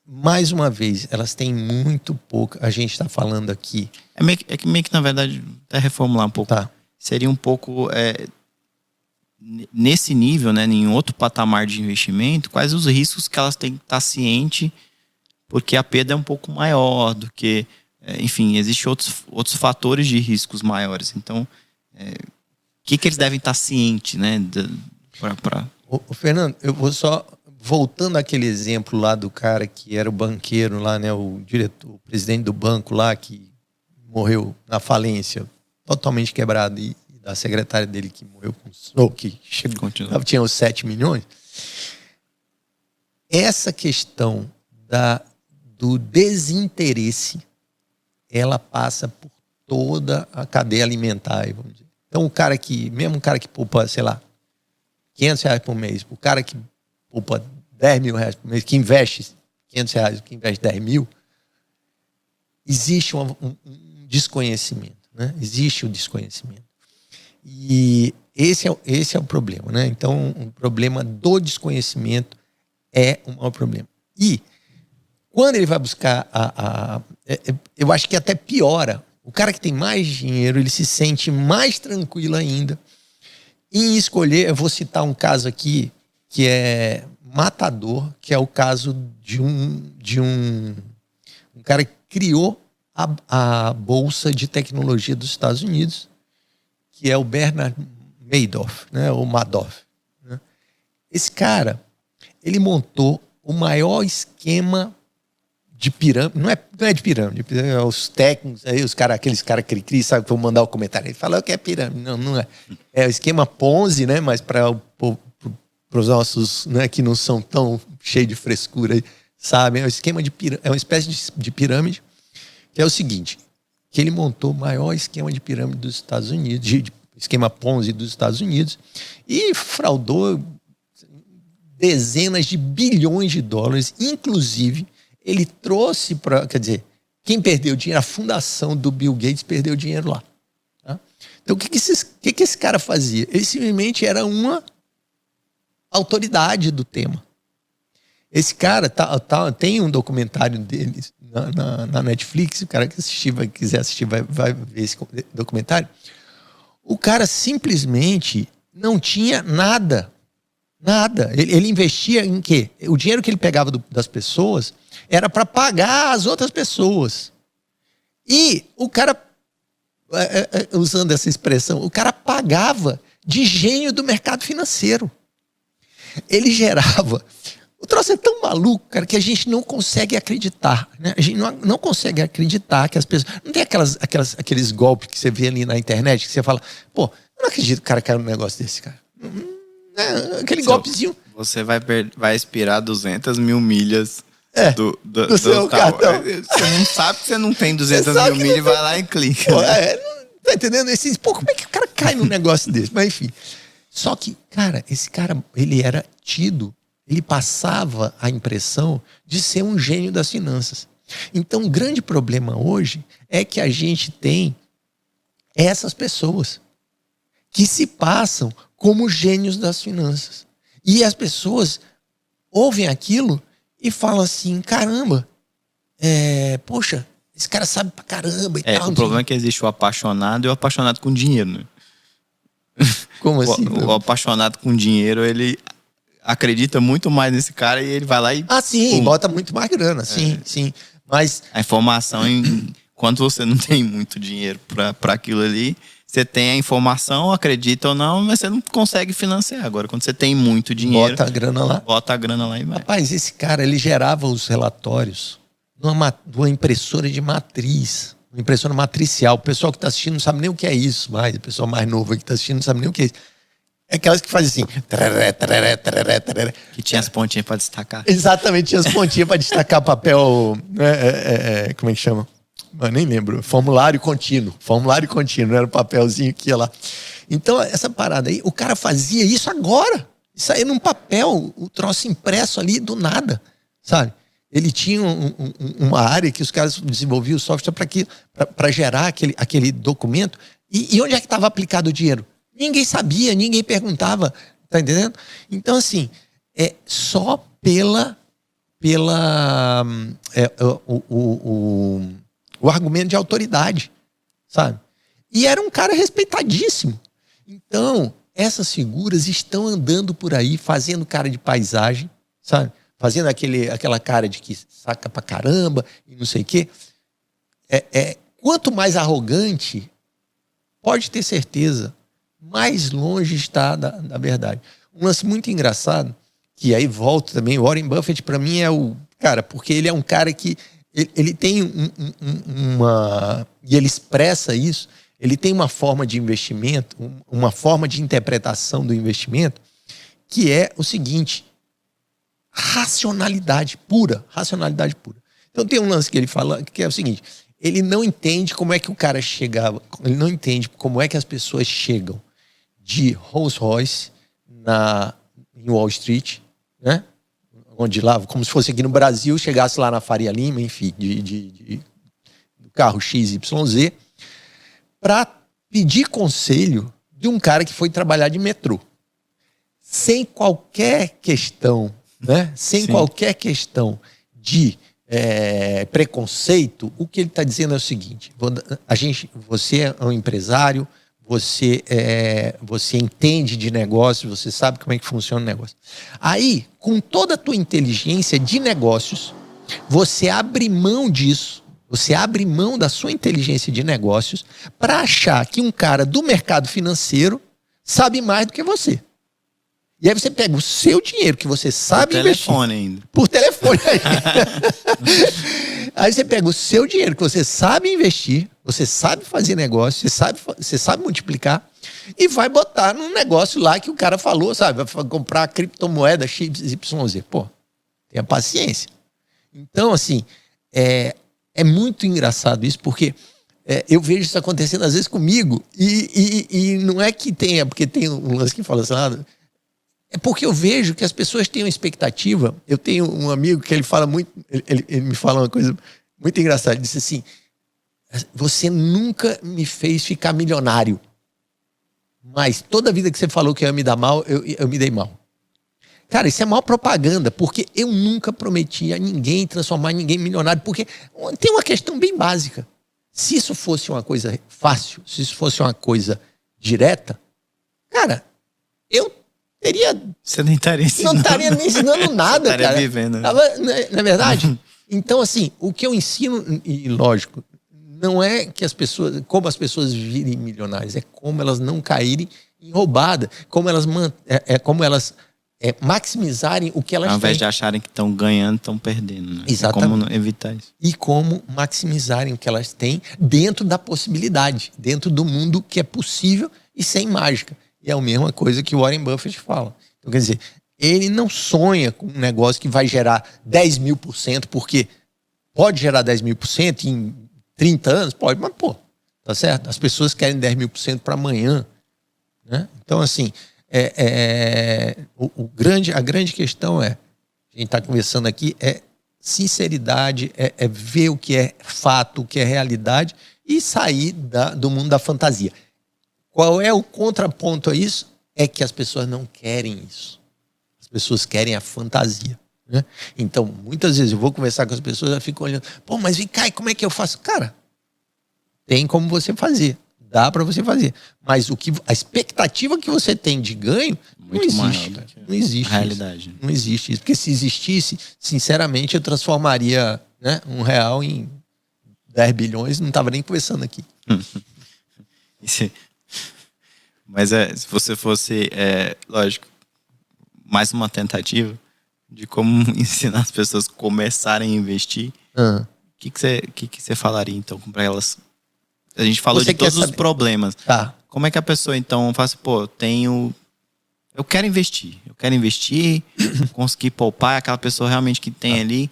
mais uma vez, elas têm muito pouco. A gente está falando aqui. É que meio que, na verdade, até reformular um pouco. Tá. Seria um pouco nesse nível, né, em outro patamar de investimento, quais os riscos que elas têm que estar cientes, porque a perda é um pouco maior do que, enfim, existem outros fatores de riscos maiores. Então, o que eles devem estar cientes, né? Ô, Fernando, eu vou só, voltando àquele exemplo lá do cara que era o banqueiro lá, né, o presidente do banco lá, que morreu na falência, totalmente quebrado, e da secretária dele que morreu que tinha os 7 milhões. Essa questão do desinteresse, ela passa por toda a cadeia alimentar, vamos dizer. Então, mesmo um cara que poupa, sei lá, R$500 por mês, o cara que poupa R$10 mil por mês, que investe R$500, que investe 10 mil, existe um desconhecimento, né? Existe o desconhecimento. E esse é o problema, né? Então, o problema do desconhecimento é o maior problema. E quando ele vai buscar eu acho que até piora. O cara que tem mais dinheiro, ele se sente mais tranquilo ainda em escolher. Eu vou citar um caso aqui que é matador, que é o caso de um cara que criou a Bolsa de Tecnologia dos Estados Unidos, que é o Bernard Madoff, né? Ou Madoff, né? Esse cara, ele montou o maior esquema de pirâmide. Não é de pirâmide, os técnicos aí, aqueles caras que sabe que vão mandar o comentário, ele fala que é pirâmide. Não é. É o esquema Ponzi, né? Mas para os nossos, né, que não são tão cheios de frescura aí, sabe? É uma espécie de pirâmide, que é o seguinte, que ele montou o maior esquema de pirâmide dos Estados Unidos, esquema Ponzi dos Estados Unidos, e fraudou dezenas de bilhões de dólares. Inclusive, ele trouxe quer dizer, quem perdeu dinheiro, a fundação do Bill Gates perdeu dinheiro lá. Tá? Então, o que esse cara fazia? Ele simplesmente era uma autoridade do tema. Esse cara, tem um documentário dele na Netflix, o cara que quiser assistir vai ver esse documentário. O cara simplesmente não tinha nada. Nada. Ele investia em quê? O dinheiro que ele pegava das pessoas era para pagar as outras pessoas. E o cara, usando essa expressão, o cara pagava de gênio do mercado financeiro. Ele gerava... O troço é tão maluco, cara, que a gente não consegue acreditar, né? A gente não consegue acreditar que as pessoas... Não tem aqueles golpes que você vê ali na internet, que você fala, pô, eu não acredito que o cara caiu num negócio desse, cara. Aquele golpezinho. Você vai expirar 200 mil milhas do seu cartão. Você não sabe que você não tem 200 mil milhas e vai lá e clica. Pô, tá entendendo? Pô, como é que o cara cai num negócio desse? Mas enfim. Só que, cara, esse cara, ele era tido, ele passava a impressão de ser um gênio das finanças. Então, o grande problema hoje é que a gente tem essas pessoas que se passam como gênios das finanças. E as pessoas ouvem aquilo e falam assim, caramba, poxa, esse cara sabe pra caramba e tal. O problema é que existe o apaixonado e o apaixonado com dinheiro, né? Como assim? O apaixonado com dinheiro, ele acredita muito mais nesse cara e ele vai lá e... sim, bota muito mais grana, sim. Mas a informação, enquanto você não tem muito dinheiro para aquilo ali, você tem a informação, acredita ou não, mas você não consegue financiar. Agora, quando você tem muito dinheiro... Bota a grana lá e vai. Rapaz, esse cara, ele gerava os relatórios numa impressora de matriz. Uma impressora matricial. O pessoal que está assistindo não sabe nem o que é isso mais. O pessoal mais novo que está assistindo não sabe nem o que é isso. É aquelas que fazem assim... Que tinha as pontinhas para destacar. Exatamente, tinha as pontinhas para destacar papel... como é que chama? Eu nem lembro. Formulário contínuo, era o papelzinho que ia lá. Então, essa parada aí, o cara fazia isso agora. Isso aí num papel, o troço impresso ali do nada, sabe? Ele tinha uma área que os caras desenvolviam o software para gerar aquele documento. E onde é que estava aplicado o dinheiro? Ninguém sabia, ninguém perguntava, tá entendendo? Então, assim, só o argumento de autoridade, sabe? E era um cara respeitadíssimo. Então, essas figuras estão andando por aí, fazendo cara de paisagem, sabe? Fazendo aquela cara de que saca pra caramba e não sei o quê. Quanto mais arrogante, pode ter certeza, mais longe está da verdade. Um lance muito engraçado, que aí volta também, o Warren Buffett para mim é o... Cara, porque ele é um cara que... Ele tem e ele expressa isso, ele tem uma forma de investimento, uma forma de interpretação do investimento, que é o seguinte, racionalidade pura. Então tem um lance que ele fala, que é o seguinte, ele não entende como é que o cara chegava, ele não entende como é que as pessoas chegam de Rolls Royce em Wall Street, né? Onde lá, como se fosse aqui no Brasil, chegasse lá na Faria Lima, enfim, do carro XYZ, para pedir conselho de um cara que foi trabalhar de metrô. Sem qualquer questão, né? Sem qualquer questão de preconceito, o que ele está dizendo é o seguinte, você é um empresário, você entende de negócio, você sabe como é que funciona o negócio. Aí, com toda a tua inteligência de negócios, você abre mão disso, você abre mão da sua inteligência de negócios para achar que um cara do mercado financeiro sabe mais do que você. E aí você pega o seu dinheiro que você sabe investir. Por telefone ainda. Por telefone ainda. Aí você pega o seu dinheiro que você sabe investir, você sabe fazer negócio, você sabe multiplicar e vai botar num negócio lá que o cara falou, sabe? Vai comprar a criptomoeda XYZ. Pô, tenha paciência. Então, assim, é muito engraçado isso, porque eu vejo isso acontecendo às vezes comigo e não é que tenha, porque tem um lance que fala assim, é porque eu vejo que as pessoas têm uma expectativa. Eu tenho um amigo que ele fala muito, ele me fala uma coisa muito engraçada. Ele disse assim, você nunca me fez ficar milionário, mas toda vida que você falou que eu ia me dar mal, eu me dei mal. Cara, isso é maior propaganda, porque eu nunca prometi a ninguém transformar ninguém em milionário, porque tem uma questão bem básica. Se isso fosse uma coisa fácil, se isso fosse uma coisa direta, cara, você nem estaria ensinando. Não estaria nem ensinando nada, cara. Estaria vivendo. Não é verdade? Então, assim, o que eu ensino, e lógico, não é que como as pessoas virem milionárias, é como elas não caírem em roubada, como elas maximizarem o que elas têm. Ao invés de acharem que estão ganhando, estão perdendo. Né? Exatamente. Como evitar isso. E como maximizarem o que elas têm dentro da possibilidade, dentro do mundo que é possível e sem mágica. E é a mesma coisa que o Warren Buffett fala. Então, quer dizer, ele não sonha com um negócio que vai gerar 10.000%, porque pode gerar 10.000% em 30 anos? Pode, mas pô, tá certo? As pessoas querem 10.000% para amanhã. Né? Então, assim, a grande questão a gente está conversando aqui, é sinceridade, é ver o que é fato, o que é realidade e sair do mundo da fantasia. Qual é o contraponto a isso? É que as pessoas não querem isso. As pessoas querem a fantasia. Né? Então, muitas vezes eu vou conversar com as pessoas, elas ficam olhando, pô, mas vem cá, como é que eu faço? Cara, tem como você fazer. Dá para você fazer. Mas a expectativa que você tem de ganho não existe. Não existe. Realidade. Isso. Não existe isso. Porque se existisse, sinceramente, eu transformaria, né, R$1 em 10 bilhões, não estava nem conversando aqui. Mas se você fosse, lógico, mais uma tentativa de como ensinar as pessoas a começarem a investir, o que você falaria, então, para elas? A gente falou de todos os problemas. Tá. Como é que a pessoa, então, faz, eu quero investir, conseguir poupar, aquela pessoa realmente que tem ali,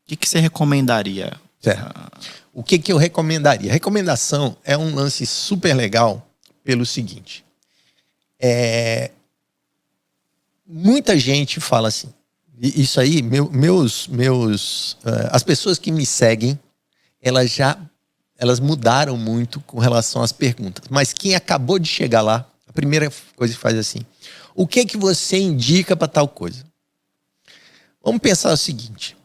o que você recomendaria? Certo. O que eu recomendaria? Recomendação é um lance super legal pelo seguinte. Muita gente fala assim, isso aí, as pessoas que me seguem, elas mudaram muito com relação às perguntas. Mas quem acabou de chegar lá, a primeira coisa que faz assim, o que você indica para tal coisa? Vamos pensar o seguinte,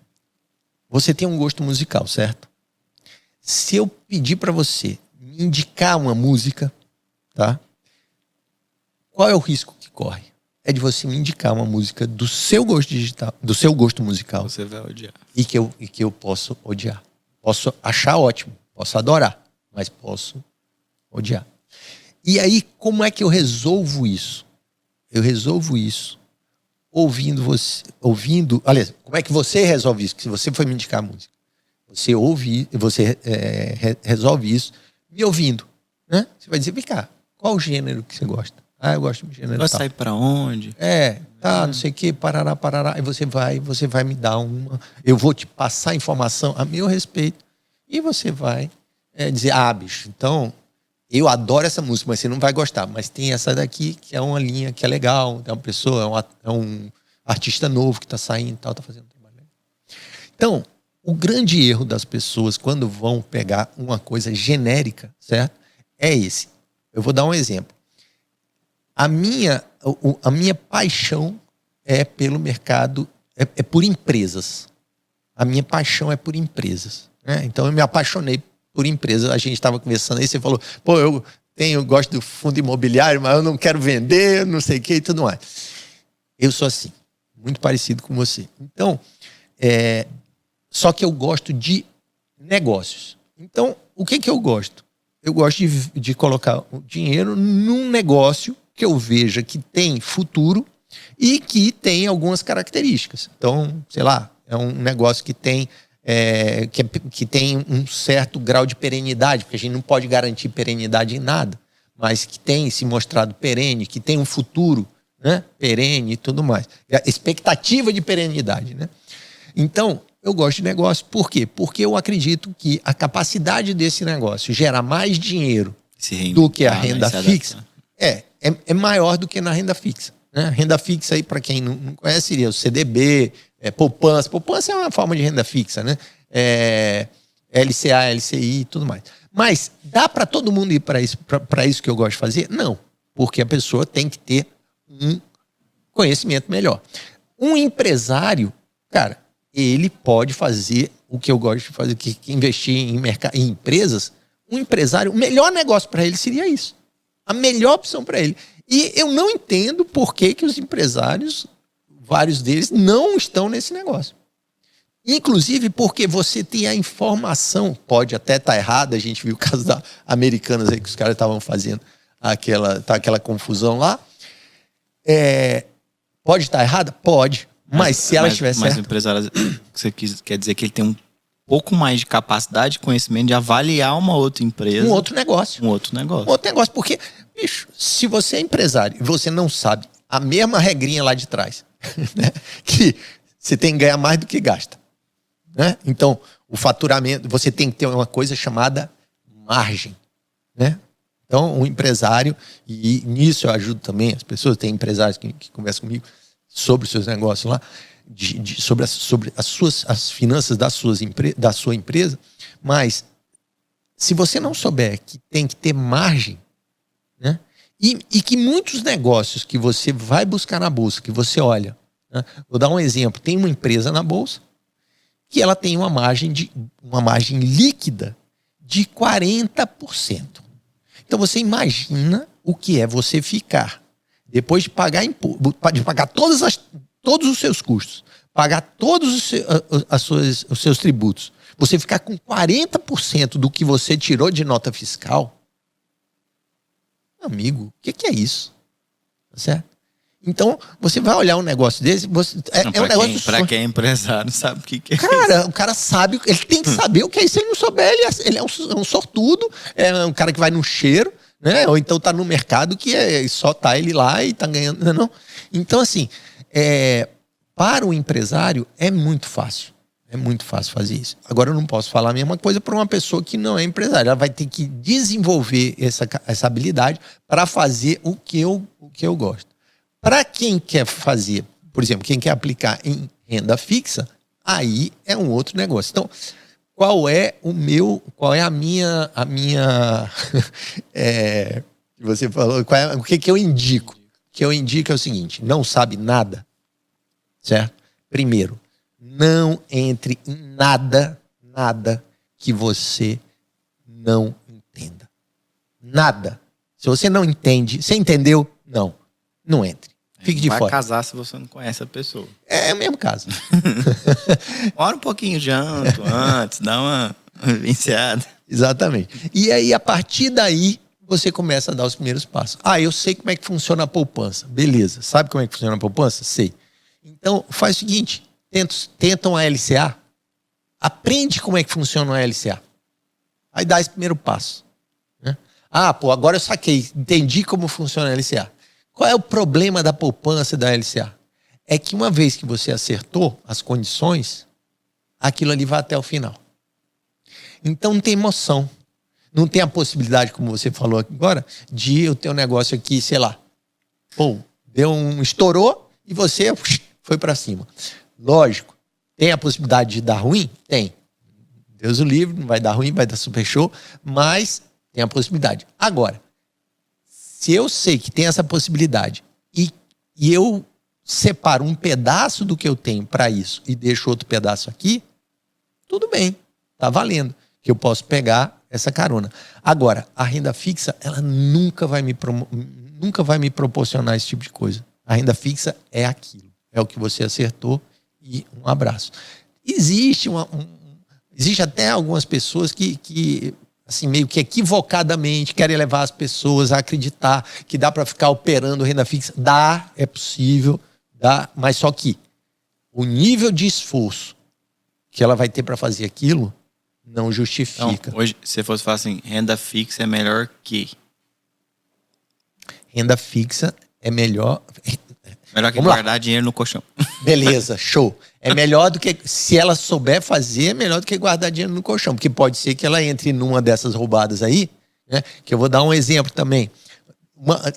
você tem um gosto musical, certo? Se eu pedir para você me indicar uma música, tá? Qual é o risco que corre? É de você me indicar uma música do seu gosto digital, do seu gosto musical. Você vai odiar. E que eu posso odiar. Posso achar ótimo, posso adorar, mas posso odiar. E aí, como é que eu resolvo isso? Eu resolvo isso aliás, como é que você resolve isso? Se você for me indicar a música, você resolve isso me ouvindo, né? Você vai dizer, vem cá, qual o gênero que você gosta? Ah, eu gosto de gênero. Vai sair pra onde? Não sei o que, parará. Aí você vai me dar eu vou te passar informação a meu respeito e você vai dizer, bicho, então eu adoro essa música, mas você não vai gostar. Mas tem essa daqui que é uma linha que é legal, é uma pessoa, é um artista novo que está saindo e tal, está fazendo um trabalho legal. Então, o grande erro das pessoas quando vão pegar uma coisa genérica, certo? É esse. Eu vou dar um exemplo. A minha paixão é pelo mercado, é por empresas. A minha paixão é por empresas, né? Então eu me apaixonei por empresas. A gente estava conversando aí, você falou, eu gosto do fundo imobiliário, mas eu não quero vender, não sei o que e tudo mais. Eu sou assim, muito parecido com você. Então, só que eu gosto de negócios. Então, o que eu gosto? Eu gosto de colocar o dinheiro num negócio que eu veja que tem futuro e que tem algumas características. Então, sei lá, é um negócio que tem um certo grau de perenidade, porque a gente não pode garantir perenidade em nada, mas que tem se mostrado perene, que tem um futuro, né, perene e tudo mais. A expectativa de perenidade, né? Então, eu gosto de negócio. Por quê? Porque eu acredito que a capacidade desse negócio gerar mais dinheiro do que a renda fixa é maior do que na renda fixa, né? Renda fixa aí, para quem não conhece, seria o CDB, poupança. Poupança é uma forma de renda fixa, né? LCA, LCI e tudo mais. Mas dá para todo mundo ir para isso que eu gosto de fazer? Não, porque a pessoa tem que ter um conhecimento melhor. Um empresário, cara, ele pode fazer o que eu gosto de fazer, que investir em empresas. Um empresário, o melhor negócio para ele seria isso. A melhor opção para ele. E eu não entendo por que os empresários, vários deles, não estão nesse negócio. Inclusive porque você tem a informação, pode até estar errada, a gente viu o caso da Americanas aí, que os caras estavam fazendo aquela confusão lá. Pode estar errada? Pode. Mas se ela estiver certa... Mas o empresário, você quer dizer que ele tem um pouco mais de capacidade, conhecimento de avaliar uma outra empresa. Um outro negócio. Porque, bicho, se você é empresário e você não sabe a mesma regrinha lá de trás, né, que você tem que ganhar mais do que gasta, né? Então, o faturamento, você tem que ter uma coisa chamada margem, né? Então, um empresário, e nisso eu ajudo também as pessoas, tem empresários que conversam comigo sobre os seus negócios lá, sobre as finanças da sua empresa, mas se você não souber que tem que ter margem, né, e que muitos negócios que você vai buscar na bolsa, que você olha, né, vou dar um exemplo, tem uma empresa na bolsa que ela tem uma margem líquida de 40%. Então você imagina o que é você ficar, depois de pagar todos os seus custos, pagar todos os seus tributos, você ficar com 40% do que você tirou de nota fiscal. Amigo, o que é isso? Certo? Então, você vai olhar um negócio desse, um negócio... Para quem é empresário, sabe o que é cara, isso. O cara sabe, ele tem que saber o que é isso. Se ele não souber, ele é um sortudo, é um cara que vai no cheiro, né? Ou então tá no mercado que só tá ele lá e tá ganhando. Não. Então, assim, para o empresário é muito fácil. É muito fácil fazer isso. Agora, eu não posso falar a mesma coisa para uma pessoa que não é empresária. Ela vai ter que desenvolver essa habilidade para fazer o que eu gosto. Para quem quer fazer, por exemplo, quem quer aplicar em renda fixa, aí é um outro negócio. Então, qual é a minha você falou, o que eu indico? O que eu indico é o seguinte: não sabe nada, certo? Primeiro, não entre em nada que você não entenda. Nada. Se você não entende, você entendeu? Não entre. Fique de fora. Vai casar se você não conhece a pessoa. É o mesmo caso. Ora um pouquinho de antes, dá uma vinciada. Exatamente. E aí, a partir daí, você começa a dar os primeiros passos. Eu sei como é que funciona a poupança. Beleza. Sabe como é que funciona a poupança? Sei. Então, faz o seguinte. Tentam a LCA. Aprende como é que funciona a LCA. Aí dá esse primeiro passo. Né? Agora eu saquei. Entendi como funciona a LCA. Qual é o problema da poupança e da LCA? É que uma vez que você acertou as condições, aquilo ali vai até o final. Então não tem emoção. Não tem a possibilidade, como você falou agora, de eu ter um negócio aqui, sei lá, estourou e você foi para cima. Lógico, tem a possibilidade de dar ruim? Tem. Deus o livre, não vai dar ruim, vai dar super show, mas tem a possibilidade. Agora, se eu sei que tem essa possibilidade e eu separo um pedaço do que eu tenho para isso e deixo outro pedaço aqui, tudo bem, tá valendo, que eu posso pegar essa carona. Agora, a renda fixa, ela nunca vai me proporcionar esse tipo de coisa. A renda fixa é aquilo, é o que você acertou e um abraço. Existe até algumas pessoas que assim, meio que equivocadamente querem levar as pessoas a acreditar que dá para ficar operando renda fixa. Dá, é possível, dá, mas só que o nível de esforço que ela vai ter para fazer aquilo não justifica. Então, hoje, se você fosse falar assim, renda fixa é melhor que... Renda fixa é melhor... Melhor que guardar dinheiro no colchão. Beleza, show. É melhor do que, se ela souber fazer, é melhor do que guardar dinheiro no colchão. Porque pode ser que ela entre numa dessas roubadas aí, né? Que eu vou dar um exemplo também.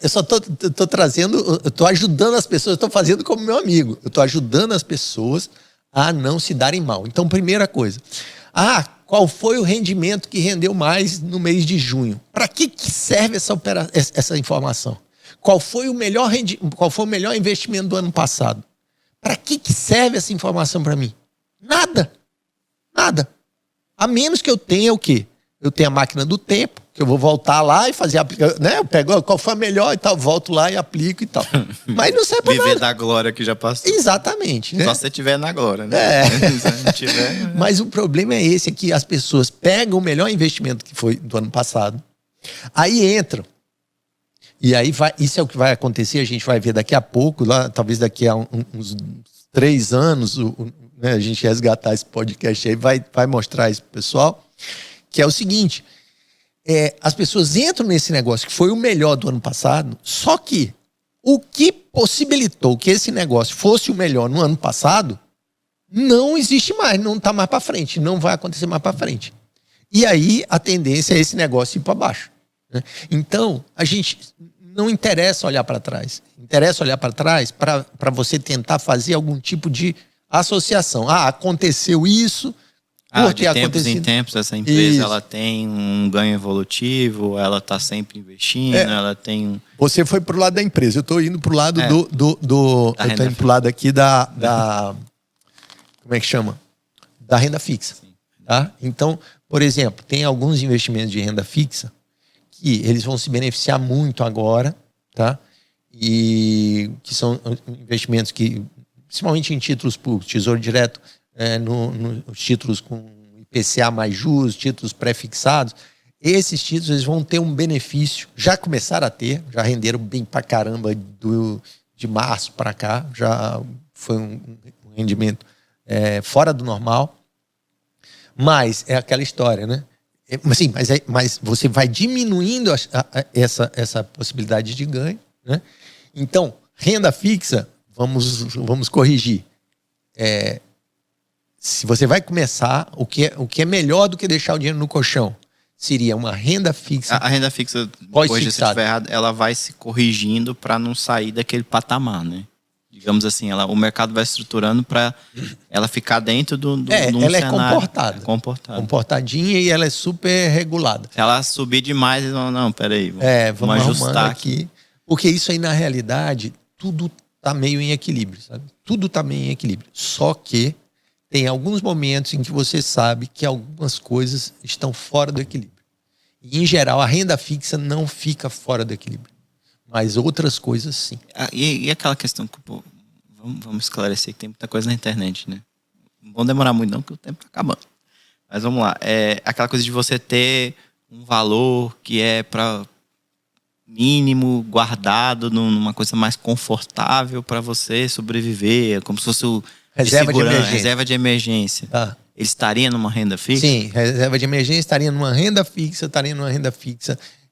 Eu só tô trazendo, eu tô ajudando as pessoas, eu tô fazendo como meu amigo. Eu tô ajudando as pessoas a não se darem mal. Então, primeira coisa. Qual foi o rendimento que rendeu mais no mês de junho? Para que serve essa informação? Qual foi o melhor investimento do ano passado? Para que serve essa informação para mim? Nada. A menos que eu tenha o quê? Eu tenho a máquina do tempo, que eu vou voltar lá e fazer né? Eu pego qual foi a melhor e tal, volto lá e aplico e tal. Mas não serve para nada. Viver da glória que já passou. Exatamente. Né? Só se você estiver na glória, né? Se não tiver... Mas o problema é esse, é que as pessoas pegam o melhor investimento que foi do ano passado, aí entram. E aí isso é o que vai acontecer, a gente vai ver daqui a pouco, lá, talvez daqui a uns 3 anos, né, a gente resgatar esse podcast aí, vai mostrar isso pro pessoal, que é o seguinte, as pessoas entram nesse negócio que foi o melhor do ano passado, só que o que possibilitou que esse negócio fosse o melhor no ano passado, não existe mais, não está mais para frente, não vai acontecer mais para frente. E aí a tendência é esse negócio ir para baixo. Né? Então, a gente... Não interessa olhar para trás. Interessa olhar para trás para você tentar fazer algum tipo de associação. Aconteceu isso. De tempos em tempos, essa empresa ela tem um ganho evolutivo, ela está sempre investindo, ela tem... Você foi pro lado da empresa, eu estou indo pro lado eu estou indo pro lado aqui da como é que chama? Da renda fixa. Tá? Então, por exemplo, tem alguns investimentos de renda fixa que eles vão se beneficiar muito agora, tá? E que são investimentos que, principalmente em títulos públicos, Tesouro Direto, nos títulos com IPCA mais juros, títulos pré-fixados, esses títulos eles vão ter um benefício, já começaram a ter, já renderam bem pra caramba de março para cá, já foi um rendimento fora do normal, mas é aquela história, né? Mas você vai diminuindo essa possibilidade de ganho, né? Então, renda fixa, vamos corrigir. Se você vai começar, o que é melhor do que deixar o dinheiro no colchão? Seria uma renda fixa. A renda fixa, depois de se estiver errado, ela vai se corrigindo para não sair daquele patamar, né? Digamos assim, o mercado vai estruturando para ela ficar dentro de um ela cenário. É comportada. Comportadinha e ela é super regulada. Se ela subir demais, não, peraí, vamos ajustar aqui. Porque isso aí, na realidade, tudo tá meio em equilíbrio, sabe? Tudo tá meio em equilíbrio. Só que tem alguns momentos em que você sabe que algumas coisas estão fora do equilíbrio. E, em geral, a renda fixa não fica fora do equilíbrio. Mas outras coisas, sim. E aquela questão que, vamos esclarecer que tem muita coisa na internet, né? Não vão demorar muito não, porque o tempo tá acabando. Mas vamos lá. Aquela coisa de você ter um valor que é para mínimo guardado numa coisa mais confortável para você sobreviver, como se fosse o reserva de emergência. Tá. Ele estaria numa renda fixa? Sim, reserva de emergência estaria numa renda fixa,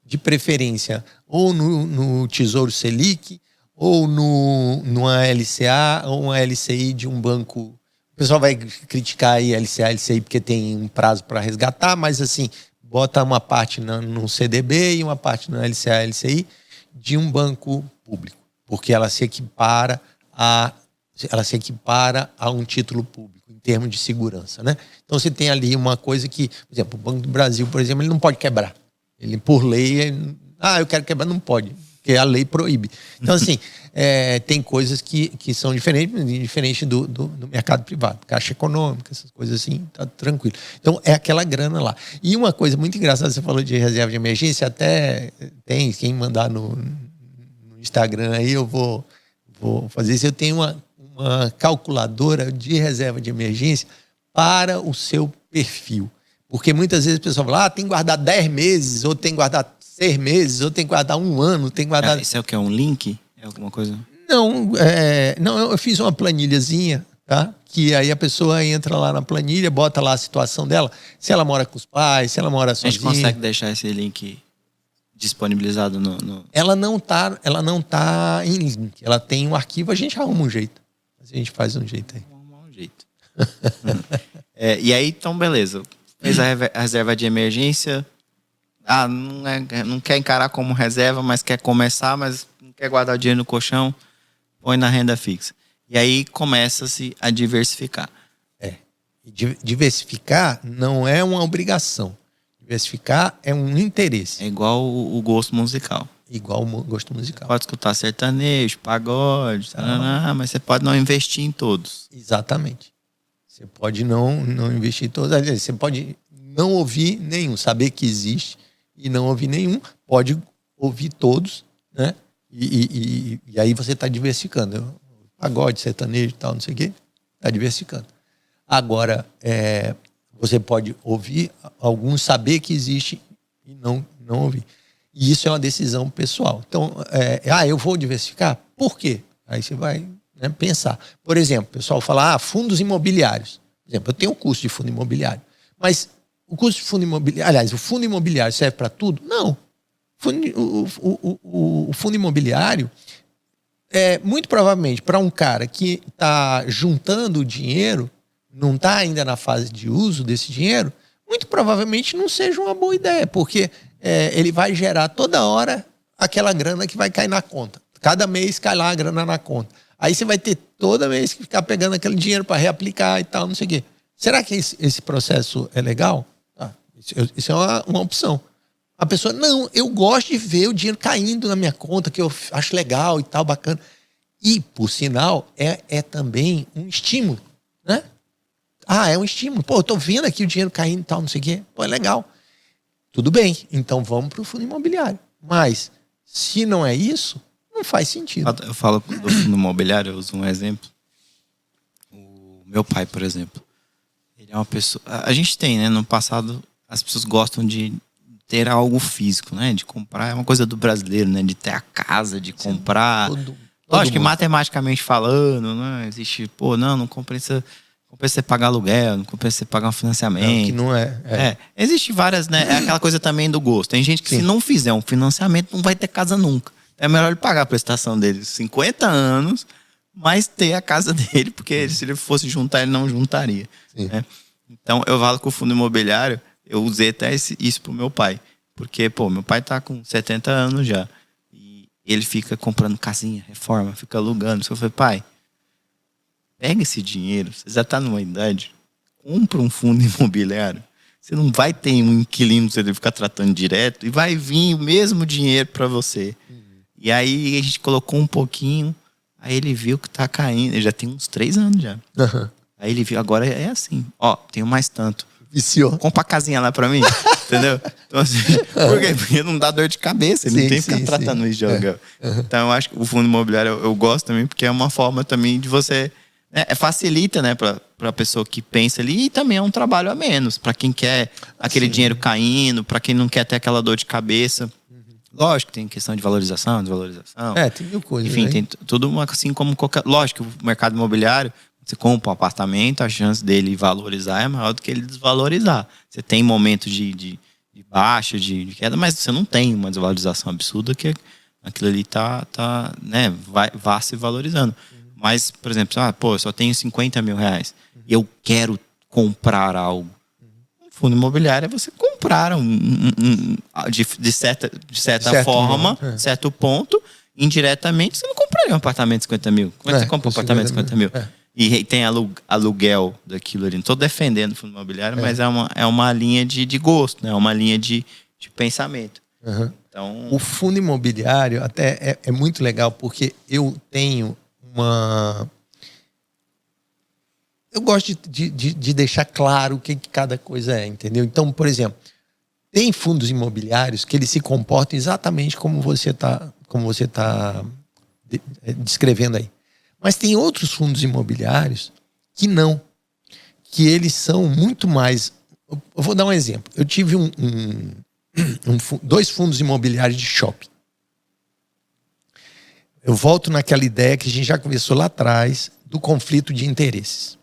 de preferência ou no Tesouro Selic, ou numa LCA, ou uma LCI de um banco. O pessoal vai criticar aí a LCA, LCI, porque tem um prazo para resgatar, mas assim, bota uma parte no CDB e uma parte na LCA, LCI de um banco público, porque ela se equipara a um título público em termos de segurança, né? Então você tem ali uma coisa que, por exemplo, o Banco do Brasil, por exemplo, ele não pode quebrar. Ele, por lei, eu quero quebrar, não pode, porque a lei proíbe. Então, assim, tem coisas que são diferentes do mercado privado. Caixa econômica, essas coisas assim, tá tranquilo. Então, é aquela grana lá. E uma coisa muito engraçada, você falou de reserva de emergência, até tem quem mandar no Instagram aí, eu vou fazer isso. Eu tenho uma calculadora de reserva de emergência para o seu perfil. Porque muitas vezes a pessoa fala, tem que guardar 10 meses, ou tem que guardar 6 meses, ou tem que guardar 1 ano, tem que guardar... Isso é o que? É um link? É alguma coisa? Não, eu fiz uma planilhazinha, tá? Que aí a pessoa entra lá na planilha, bota lá a situação dela, se ela mora com os pais, se ela mora sozinha. A gente consegue deixar esse link disponibilizado no... Ela não tá em link, ela tem um arquivo, a gente arruma um jeito. A gente faz um jeito aí. Vamos arrumar um jeito. E aí, então, beleza. Fez a reserva de emergência. Não quer encarar como reserva, mas quer começar, mas não quer guardar o dinheiro no colchão, põe na renda fixa. E aí começa-se a diversificar. Diversificar não é uma obrigação. Diversificar é um interesse. É igual o gosto musical. Igual o gosto musical. Pode escutar sertanejo, pagode, mas você pode não investir em todos. Exatamente. Você pode não investir em todos. Aliás, você pode não ouvir nenhum, saber que existe e não ouvir nenhum. Pode ouvir todos, né? E aí você está diversificando. Pagode, sertanejo e tal, não sei o quê. Está diversificando. Agora, você pode ouvir alguns, saber que existe e não ouvir. E isso é uma decisão pessoal. Então, eu vou diversificar? Por quê? Aí você vai pensar. Por exemplo, o pessoal fala, fundos imobiliários. Por exemplo, eu tenho um curso de fundo imobiliário. Mas o curso de fundo imobiliário... Aliás, o fundo imobiliário serve para tudo? Não. O fundo imobiliário, muito provavelmente, para um cara que está juntando o dinheiro, não está ainda na fase de uso desse dinheiro, muito provavelmente não seja uma boa ideia, porque ele vai gerar toda hora aquela grana que vai cair na conta. Cada mês cai lá a grana na conta. Aí você vai ter toda vez que ficar pegando aquele dinheiro para reaplicar e tal, não sei o quê. Será que esse processo é legal? Isso é uma opção. A pessoa, não, eu gosto de ver o dinheiro caindo na minha conta, que eu acho legal e tal, bacana. E, por sinal, é também um estímulo, né? É um estímulo. Pô, eu tô vendo aqui o dinheiro caindo e tal, não sei o quê. Pô, é legal. Tudo bem, então vamos para o fundo imobiliário. Mas, se não é isso, não faz sentido. Eu falo do fundo imobiliário, eu uso um exemplo. O meu pai, por exemplo, ele é uma pessoa... A gente tem, né? No passado, as pessoas gostam de ter algo físico, né? De comprar, é uma coisa do brasileiro, né? De ter a casa, de comprar. Lógico que matematicamente falando, não existe, não compensa você pagar aluguel, não compensa você pagar um financiamento. Não, que não é. Existe várias, né? É aquela coisa também do gosto. Tem gente que se não fizer um financiamento, não vai ter casa nunca. É melhor ele pagar a prestação dele 50 anos, mas ter a casa dele, porque se ele fosse juntar, ele não juntaria. Né? Então, eu falo que o fundo imobiliário, eu usei até isso pro meu pai. Porque, meu pai tá com 70 anos já. E ele fica comprando casinha, reforma, fica alugando. Eu falei, pai, pega esse dinheiro, você já tá numa idade, compra um fundo imobiliário. Você não vai ter um inquilino pra você ficar tratando direto e vai vir o mesmo dinheiro para você. E aí a gente colocou um pouquinho, aí ele viu que tá caindo. Ele já tem uns 3 anos já. Aí ele viu, agora é assim, tenho mais tanto. Viciou. Compra a casinha lá pra mim, entendeu? Então assim, por quê? Porque não dá dor de cabeça, ele não tem que ficar tratando isso de aluguel. Então eu acho que o fundo imobiliário eu gosto também, porque é uma forma também de você... facilita, né, pra pessoa que pensa ali, e também é um trabalho a menos, pra quem quer aquele dinheiro caindo, pra quem não quer ter aquela dor de cabeça. Lógico, tem questão de valorização, desvalorização. Tem mil coisas. Enfim, né? tem tudo assim como qualquer... Lógico, o mercado imobiliário, você compra um apartamento, a chance dele valorizar é maior do que ele desvalorizar. Você tem momentos de baixa, de queda, mas você não tem uma desvalorização absurda que aquilo ali né, vai se valorizando. Mas, por exemplo, eu só tenho 50 mil reais e eu quero comprar algo. Um fundo imobiliário é você comprar de certa forma, certo ponto, indiretamente, você não compraria um apartamento de 50 mil. Como é que você compra um apartamento de 50 mil? E tem aluguel daquilo ali. Não estou defendendo o fundo imobiliário, mas é uma linha de gosto, né? É uma linha de pensamento. Então... O fundo imobiliário até é muito legal, porque eu tenho eu gosto de deixar claro o que cada coisa é, entendeu? Então, por exemplo, tem fundos imobiliários que eles se comportam exatamente como você tá descrevendo aí. Mas tem outros fundos imobiliários que não. Que eles são muito mais... Eu vou dar um exemplo. Eu tive 2 fundos imobiliários de shopping. Eu volto naquela ideia que a gente já conversou lá atrás do conflito de interesses.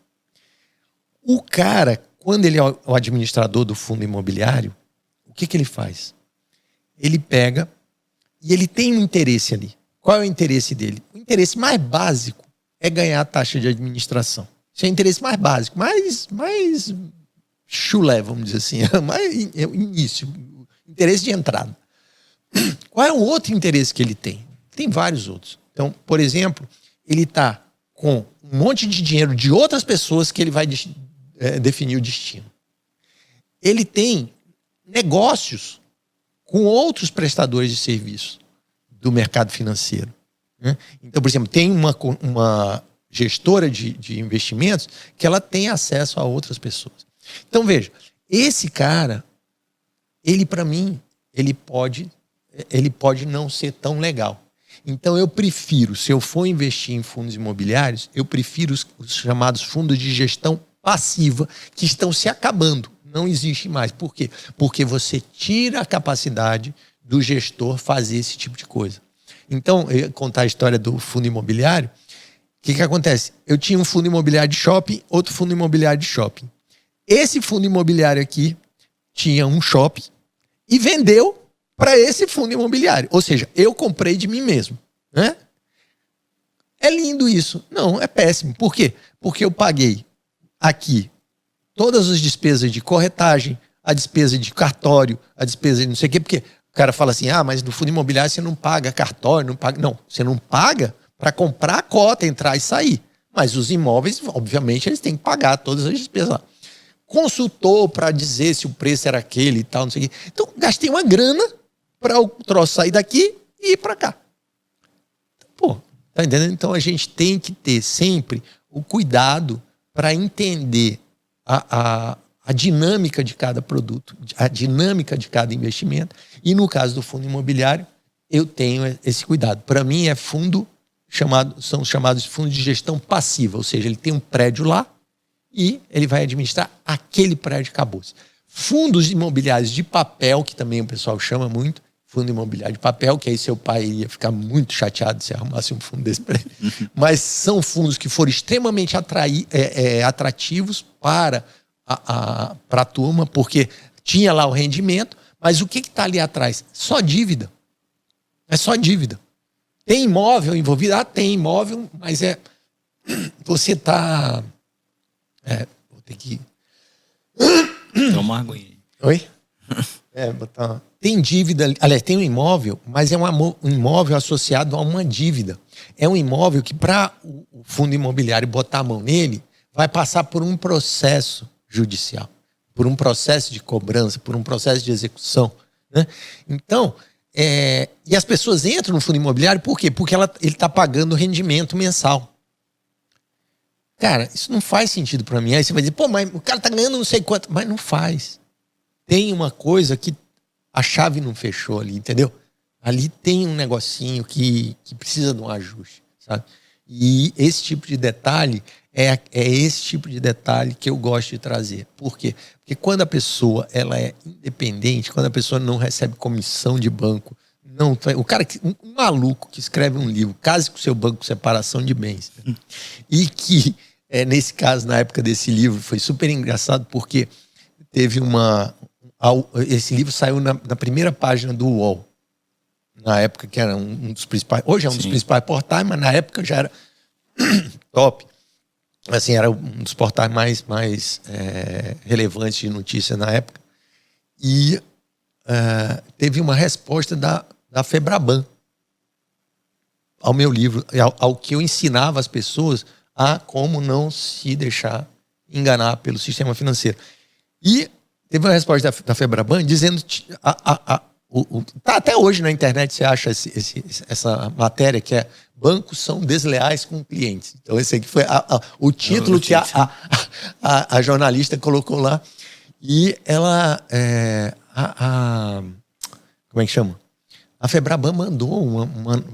O cara, quando ele é o administrador do fundo imobiliário, o que ele faz? Ele pega e ele tem um interesse ali. Qual é o interesse dele? O interesse mais básico é ganhar a taxa de administração. Isso é o interesse mais básico, mais chulé, vamos dizer assim, é o início, interesse de entrada. Qual é o outro interesse que ele tem? Tem vários outros. Então, por exemplo, ele está com um monte de dinheiro de outras pessoas que ele vai definir o destino. Ele tem negócios com outros prestadores de serviços do mercado financeiro. Né? Então, por exemplo, tem uma gestora de investimentos que ela tem acesso a outras pessoas. Então, veja, esse cara, ele para mim, ele pode não ser tão legal. Então eu prefiro, se eu for investir em fundos imobiliários, eu prefiro os chamados fundos de gestão passiva, que estão se acabando, não existe mais. Por quê? Porque você tira a capacidade do gestor fazer esse tipo de coisa. Então, eu ia contar a história do fundo imobiliário. O que acontece? Eu tinha um fundo imobiliário de shopping, outro fundo imobiliário de shopping. Esse fundo imobiliário aqui tinha um shopping e vendeu para esse fundo imobiliário. Ou seja, eu comprei de mim mesmo. Né? É lindo isso? Não, é péssimo. Por quê? Porque eu paguei aqui todas as despesas de corretagem, a despesa de cartório, a despesa de não sei o quê, porque o cara fala assim, mas no fundo imobiliário você não paga cartório, não paga... Não, você não paga para comprar a cota, entrar e sair. Mas os imóveis, obviamente, eles têm que pagar todas as despesas lá. Consultou para dizer se o preço era aquele e tal, não sei o quê. Então, gastei uma grana para o troço sair daqui e ir para cá. Pô, tá entendendo? Então a gente tem que ter sempre o cuidado para entender a dinâmica de cada produto, a dinâmica de cada investimento. E no caso do fundo imobiliário, eu tenho esse cuidado. Para mim são chamados de fundos de gestão passiva, ou seja, ele tem um prédio lá e ele vai administrar aquele prédio, acabou-se. fundos imobiliários de papel, que também o pessoal chama muito, fundo imobiliário de papel, que aí seu pai ia ficar muito chateado se arrumasse um fundo desse para ele. Mas são fundos que foram extremamente atrativos para a turma, porque tinha lá o rendimento, mas o que está ali atrás? Só dívida. É só dívida. Tem imóvel envolvido? Tem imóvel, mas você está... vou ter que... Toma uma aguinha. Oi? Tem dívida, aliás, tem um imóvel, mas é um imóvel associado a uma dívida. É um imóvel que, para o fundo imobiliário botar a mão nele, vai passar por um processo judicial, por um processo de cobrança, por um processo de execução, né? Então, e as pessoas entram no fundo imobiliário por quê? Porque ele está pagando rendimento mensal. Cara, isso não faz sentido para mim. Aí você vai dizer, mas o cara está ganhando não sei quanto. Mas não faz. Tem uma coisa que a chave não fechou ali, entendeu? Ali tem um negocinho que precisa de um ajuste, sabe? E esse tipo de detalhe é esse tipo de detalhe que eu gosto de trazer. Por quê? Porque quando a pessoa ela é independente, quando a pessoa não recebe comissão de banco, o cara, um maluco que escreve um livro, Case com seu banco, separação de bens, né? E que, nesse caso, na época desse livro, foi super engraçado porque teve esse livro saiu na primeira página do UOL, na época que era um dos principais, hoje é um dos principais portais, mas na época já era top. Assim, era um dos portais mais relevantes de notícia na época. E teve uma resposta da Febraban ao meu livro, ao que eu ensinava as pessoas a como não se deixar enganar pelo sistema financeiro. E teve uma resposta da Febraban dizendo... Tá até hoje na internet você acha essa matéria que é bancos são desleais com clientes. Então esse aqui foi o título que a jornalista colocou lá. E ela... como é que chama? A Febraban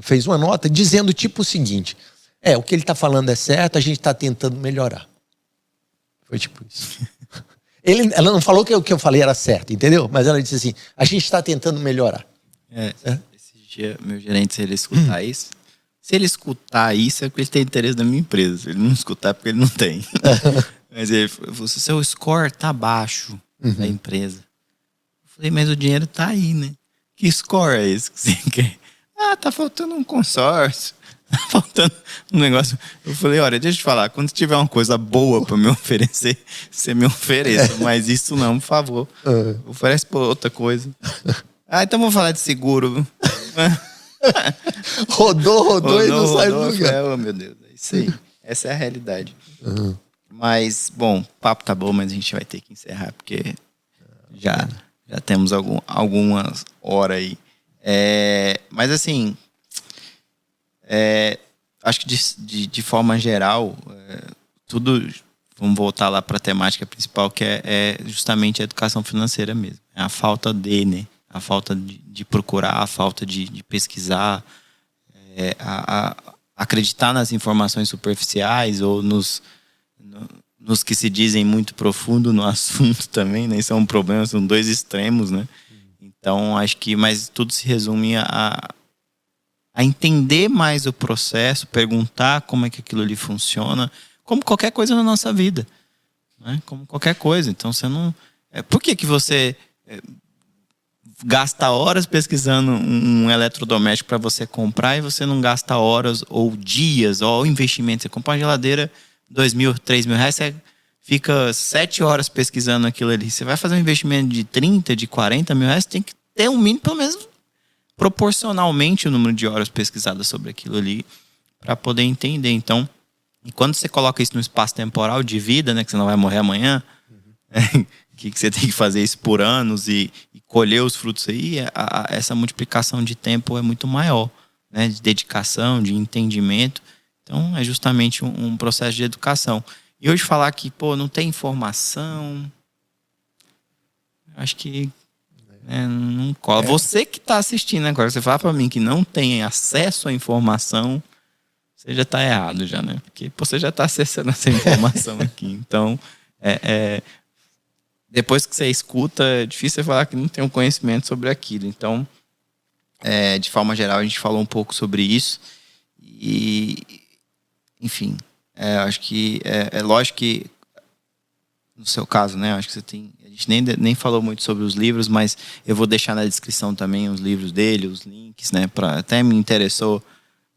fez uma nota dizendo tipo o seguinte: o que ele está falando é certo, a gente está tentando melhorar. Foi tipo isso. Ela não falou que o que eu falei era certo, entendeu? Mas ela disse assim, a gente está tentando melhorar. Esse dia, meu gerente, se ele escutar isso, se ele escutar isso é porque ele tem interesse na minha empresa. Se ele não escutar é porque ele não tem. Mas ele falou, seu score tá baixo da empresa. Eu falei, mas o dinheiro tá aí, né? Que score é esse que você quer? Tá faltando um consórcio. Tá faltando um negócio. Eu falei, olha, deixa eu te falar, quando tiver uma coisa boa pra me oferecer, você me ofereça, mas isso não, por favor. Oferece por outra coisa. Então vamos falar de seguro. rodou e não sai do lugar. Oh, meu Deus, é isso aí. Essa é a realidade. Mas, bom, o papo tá bom, mas a gente vai ter que encerrar, porque já temos algumas horas aí. Mas assim, acho que de forma geral, tudo, vamos voltar lá para a temática principal, que é justamente a educação financeira mesmo. É a falta né? A falta de procurar, a falta de pesquisar, acreditar nas informações superficiais ou nos que se dizem muito profundo no assunto também, né? Isso é um problema, são dois extremos, né? Então, acho que mas tudo se resume a entender mais o processo, perguntar como é que aquilo ali funciona, como qualquer coisa na nossa vida, né? Como qualquer coisa. Então, você não... Por que você gasta horas pesquisando um eletrodoméstico para você comprar e você não gasta horas ou dias ou investimento? Você compra uma geladeira, 2.000, 3.000 reais, você fica 7 horas pesquisando aquilo ali. Você vai fazer um investimento de 30, de 40 mil reais, você tem que ter um mínimo, pelo menos proporcionalmente, o número de horas pesquisadas sobre aquilo ali para poder entender. Então, e quando você coloca isso no espaço temporal de vida, né, que você não vai morrer amanhã, que você tem que fazer isso por anos e colher os frutos aí, essa multiplicação de tempo é muito maior, né, de dedicação, de entendimento. Então, é justamente um processo de educação. E hoje falar que, não tem informação, acho que não cola. Você que está assistindo agora, você fala para mim que não tem acesso à informação, você já está errado já, né? Porque você já está acessando essa informação aqui. Então, depois que você escuta, é difícil você falar que não tem um conhecimento sobre aquilo. Então, de forma geral, a gente falou um pouco sobre isso. E, enfim, acho que é lógico que, no seu caso, né? Acho que você tem... A gente nem falou muito sobre os livros, mas eu vou deixar na descrição também os livros dele, os links, né? Até me interessou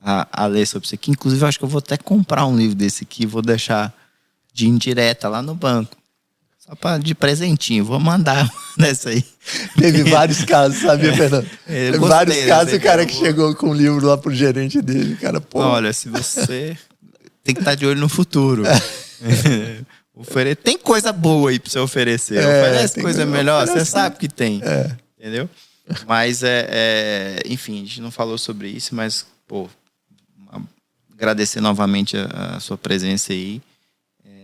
a ler sobre isso aqui. Inclusive, acho que eu vou até comprar um livro desse aqui, vou deixar de indireta lá no banco. Só de presentinho, vou mandar nessa aí. Teve vários casos, sabia, Fernando? Teve vários casos, o cara que chegou com o livro lá pro gerente dele, o cara, pô... Olha, se você... tem que estar de olho no futuro. Tem coisa boa aí pra você oferecer. Oferece coisa melhor, você sabe que tem. Entendeu? Mas, enfim, a gente não falou sobre isso, mas, pô, agradecer novamente a sua presença aí.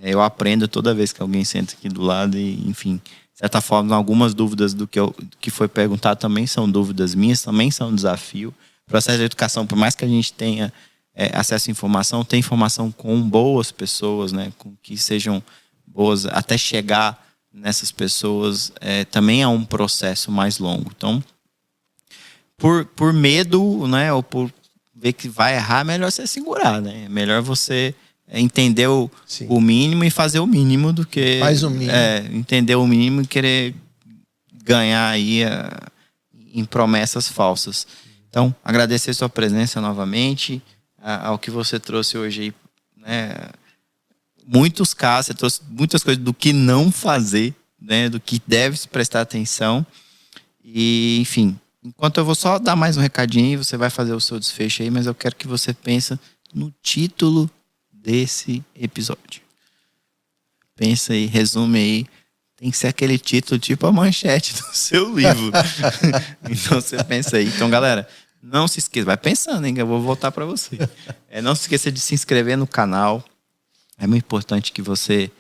Eu aprendo toda vez que alguém senta aqui do lado e, enfim, de certa forma, algumas dúvidas do que foi perguntado também são dúvidas minhas, também são um desafio. O processo de educação, por mais que a gente tenha acesso à informação, tem informação com boas pessoas, né, com que sejam boas, até chegar nessas pessoas, também é um processo mais longo. Então, por medo, né, ou por ver que vai errar, melhor você segurar, né? Melhor você entender o mínimo e fazer o mínimo do que... Faz o mínimo. Entender o mínimo e querer ganhar aí em promessas falsas. Então, agradecer a sua presença novamente, ao que você trouxe hoje aí, né? Muitos casos, você trouxe muitas coisas do que não fazer, né? Do que deve se prestar atenção. E, enfim, enquanto eu vou só dar mais um recadinho, você vai fazer o seu desfecho aí, mas eu quero que você pense no título desse episódio. Pensa aí, resume aí. Tem que ser aquele título tipo a manchete do seu livro. Então você pensa aí. Então, galera, não se esqueça. Vai pensando, hein? Eu vou voltar para você. Não se esqueça de se inscrever no canal. É muito importante que você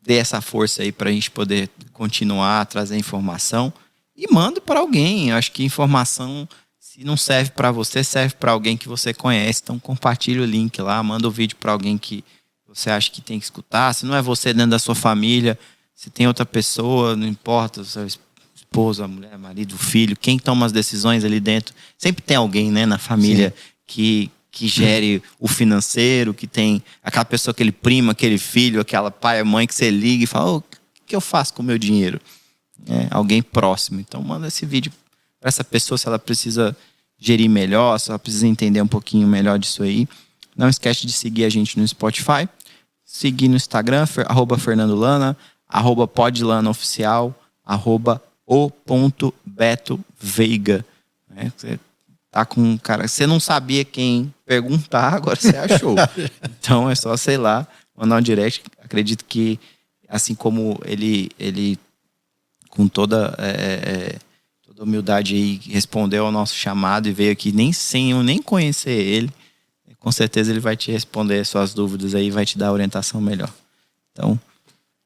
dê essa força aí para a gente poder continuar a trazer informação. E manda para alguém. Eu acho que informação... se não serve para você, serve para alguém que você conhece. Então compartilha o link lá, manda o vídeo para alguém que você acha que tem que escutar. Se não é você dentro da sua família, se tem outra pessoa, não importa, sua esposa, mulher, marido, filho, quem toma as decisões ali dentro. Sempre tem alguém, né, na família que gere o financeiro, que tem aquela pessoa, aquele primo, aquele filho, aquela pai, mãe que você liga e fala, o que eu faço com o meu dinheiro? Alguém próximo. Então manda esse vídeo para essa pessoa, se ela precisa gerir melhor, se ela precisa entender um pouquinho melhor disso aí. Não esquece de seguir a gente no Spotify, seguir no Instagram, @FernandoLana, @PodLanaOficial, @o.BetoVeiga. Você tá com um cara, você não sabia quem perguntar, agora você achou. Então é só, sei lá, mandar um direct. Acredito que, assim como ele com toda humildade aí, respondeu ao nosso chamado e veio aqui sem eu nem conhecer ele, com certeza ele vai te responder suas dúvidas aí e vai te dar a orientação melhor. Então,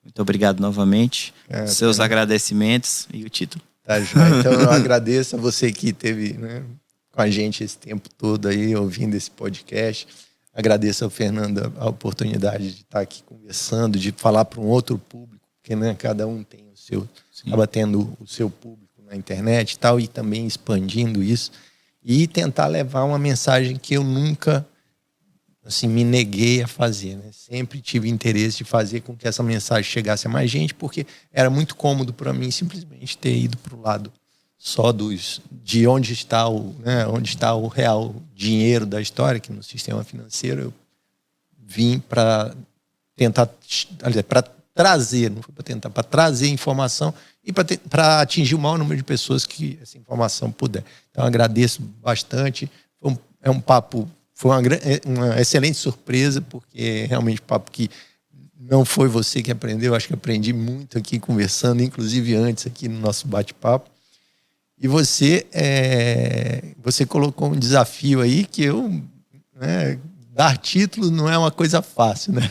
muito obrigado novamente. Seus agradecimentos e o título. Tá, joia. Então eu agradeço a você que esteve, né, com a gente esse tempo todo aí, ouvindo esse podcast. Agradeço ao Fernando a oportunidade de estar aqui conversando, de falar para um outro público, porque, né, cada um tem o seu, acaba tendo o seu público na internet e tal, e também expandindo isso, e tentar levar uma mensagem que eu nunca, assim, me neguei a fazer, né? Sempre tive interesse de fazer com que essa mensagem chegasse a mais gente, porque era muito cômodo para mim simplesmente ter ido para o lado só de onde está o real dinheiro da história, que no sistema financeiro eu vim para tentar, para trazer, não foi para tentar, para trazer informação e para atingir o maior número de pessoas que essa informação puder. Então, agradeço bastante. É um papo, foi uma excelente surpresa, porque é realmente um papo que não foi você que aprendeu, acho que aprendi muito aqui conversando, inclusive antes aqui no nosso bate-papo. E você colocou um desafio aí que dar título não é uma coisa fácil, né?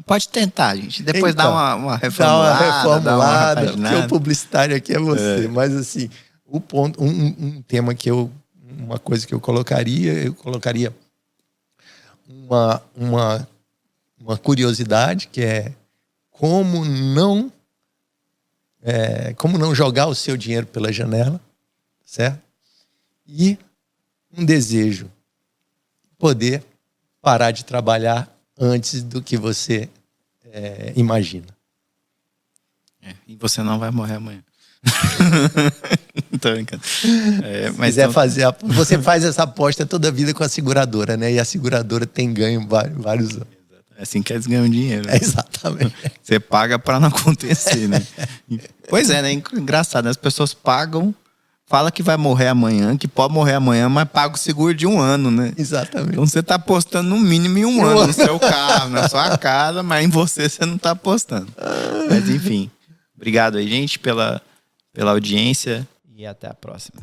Pode tentar, gente. Depois então, dá uma reformulada. Dá uma porque o publicitário aqui é você. Mas, assim, o ponto, um tema uma coisa que eu colocaria uma curiosidade, que é como não jogar o seu dinheiro pela janela, certo? E um desejo, poder parar de trabalhar antes do que você imagina. E você não vai morrer amanhã. Tô brincando. Mas você faz essa aposta toda a vida com a seguradora, né? E a seguradora tem ganho vários anos. É assim que eles ganham dinheiro. Né? Exatamente. Você paga para não acontecer, né? Pois é, né? Engraçado, né? As pessoas pagam, fala que vai morrer amanhã, que pode morrer amanhã, mas paga o seguro de 1 ano, né? Exatamente. Então você tá apostando no mínimo em 1 ano no seu carro, na sua casa, mas em você não tá apostando. Mas enfim, obrigado aí, gente, pela audiência e até a próxima.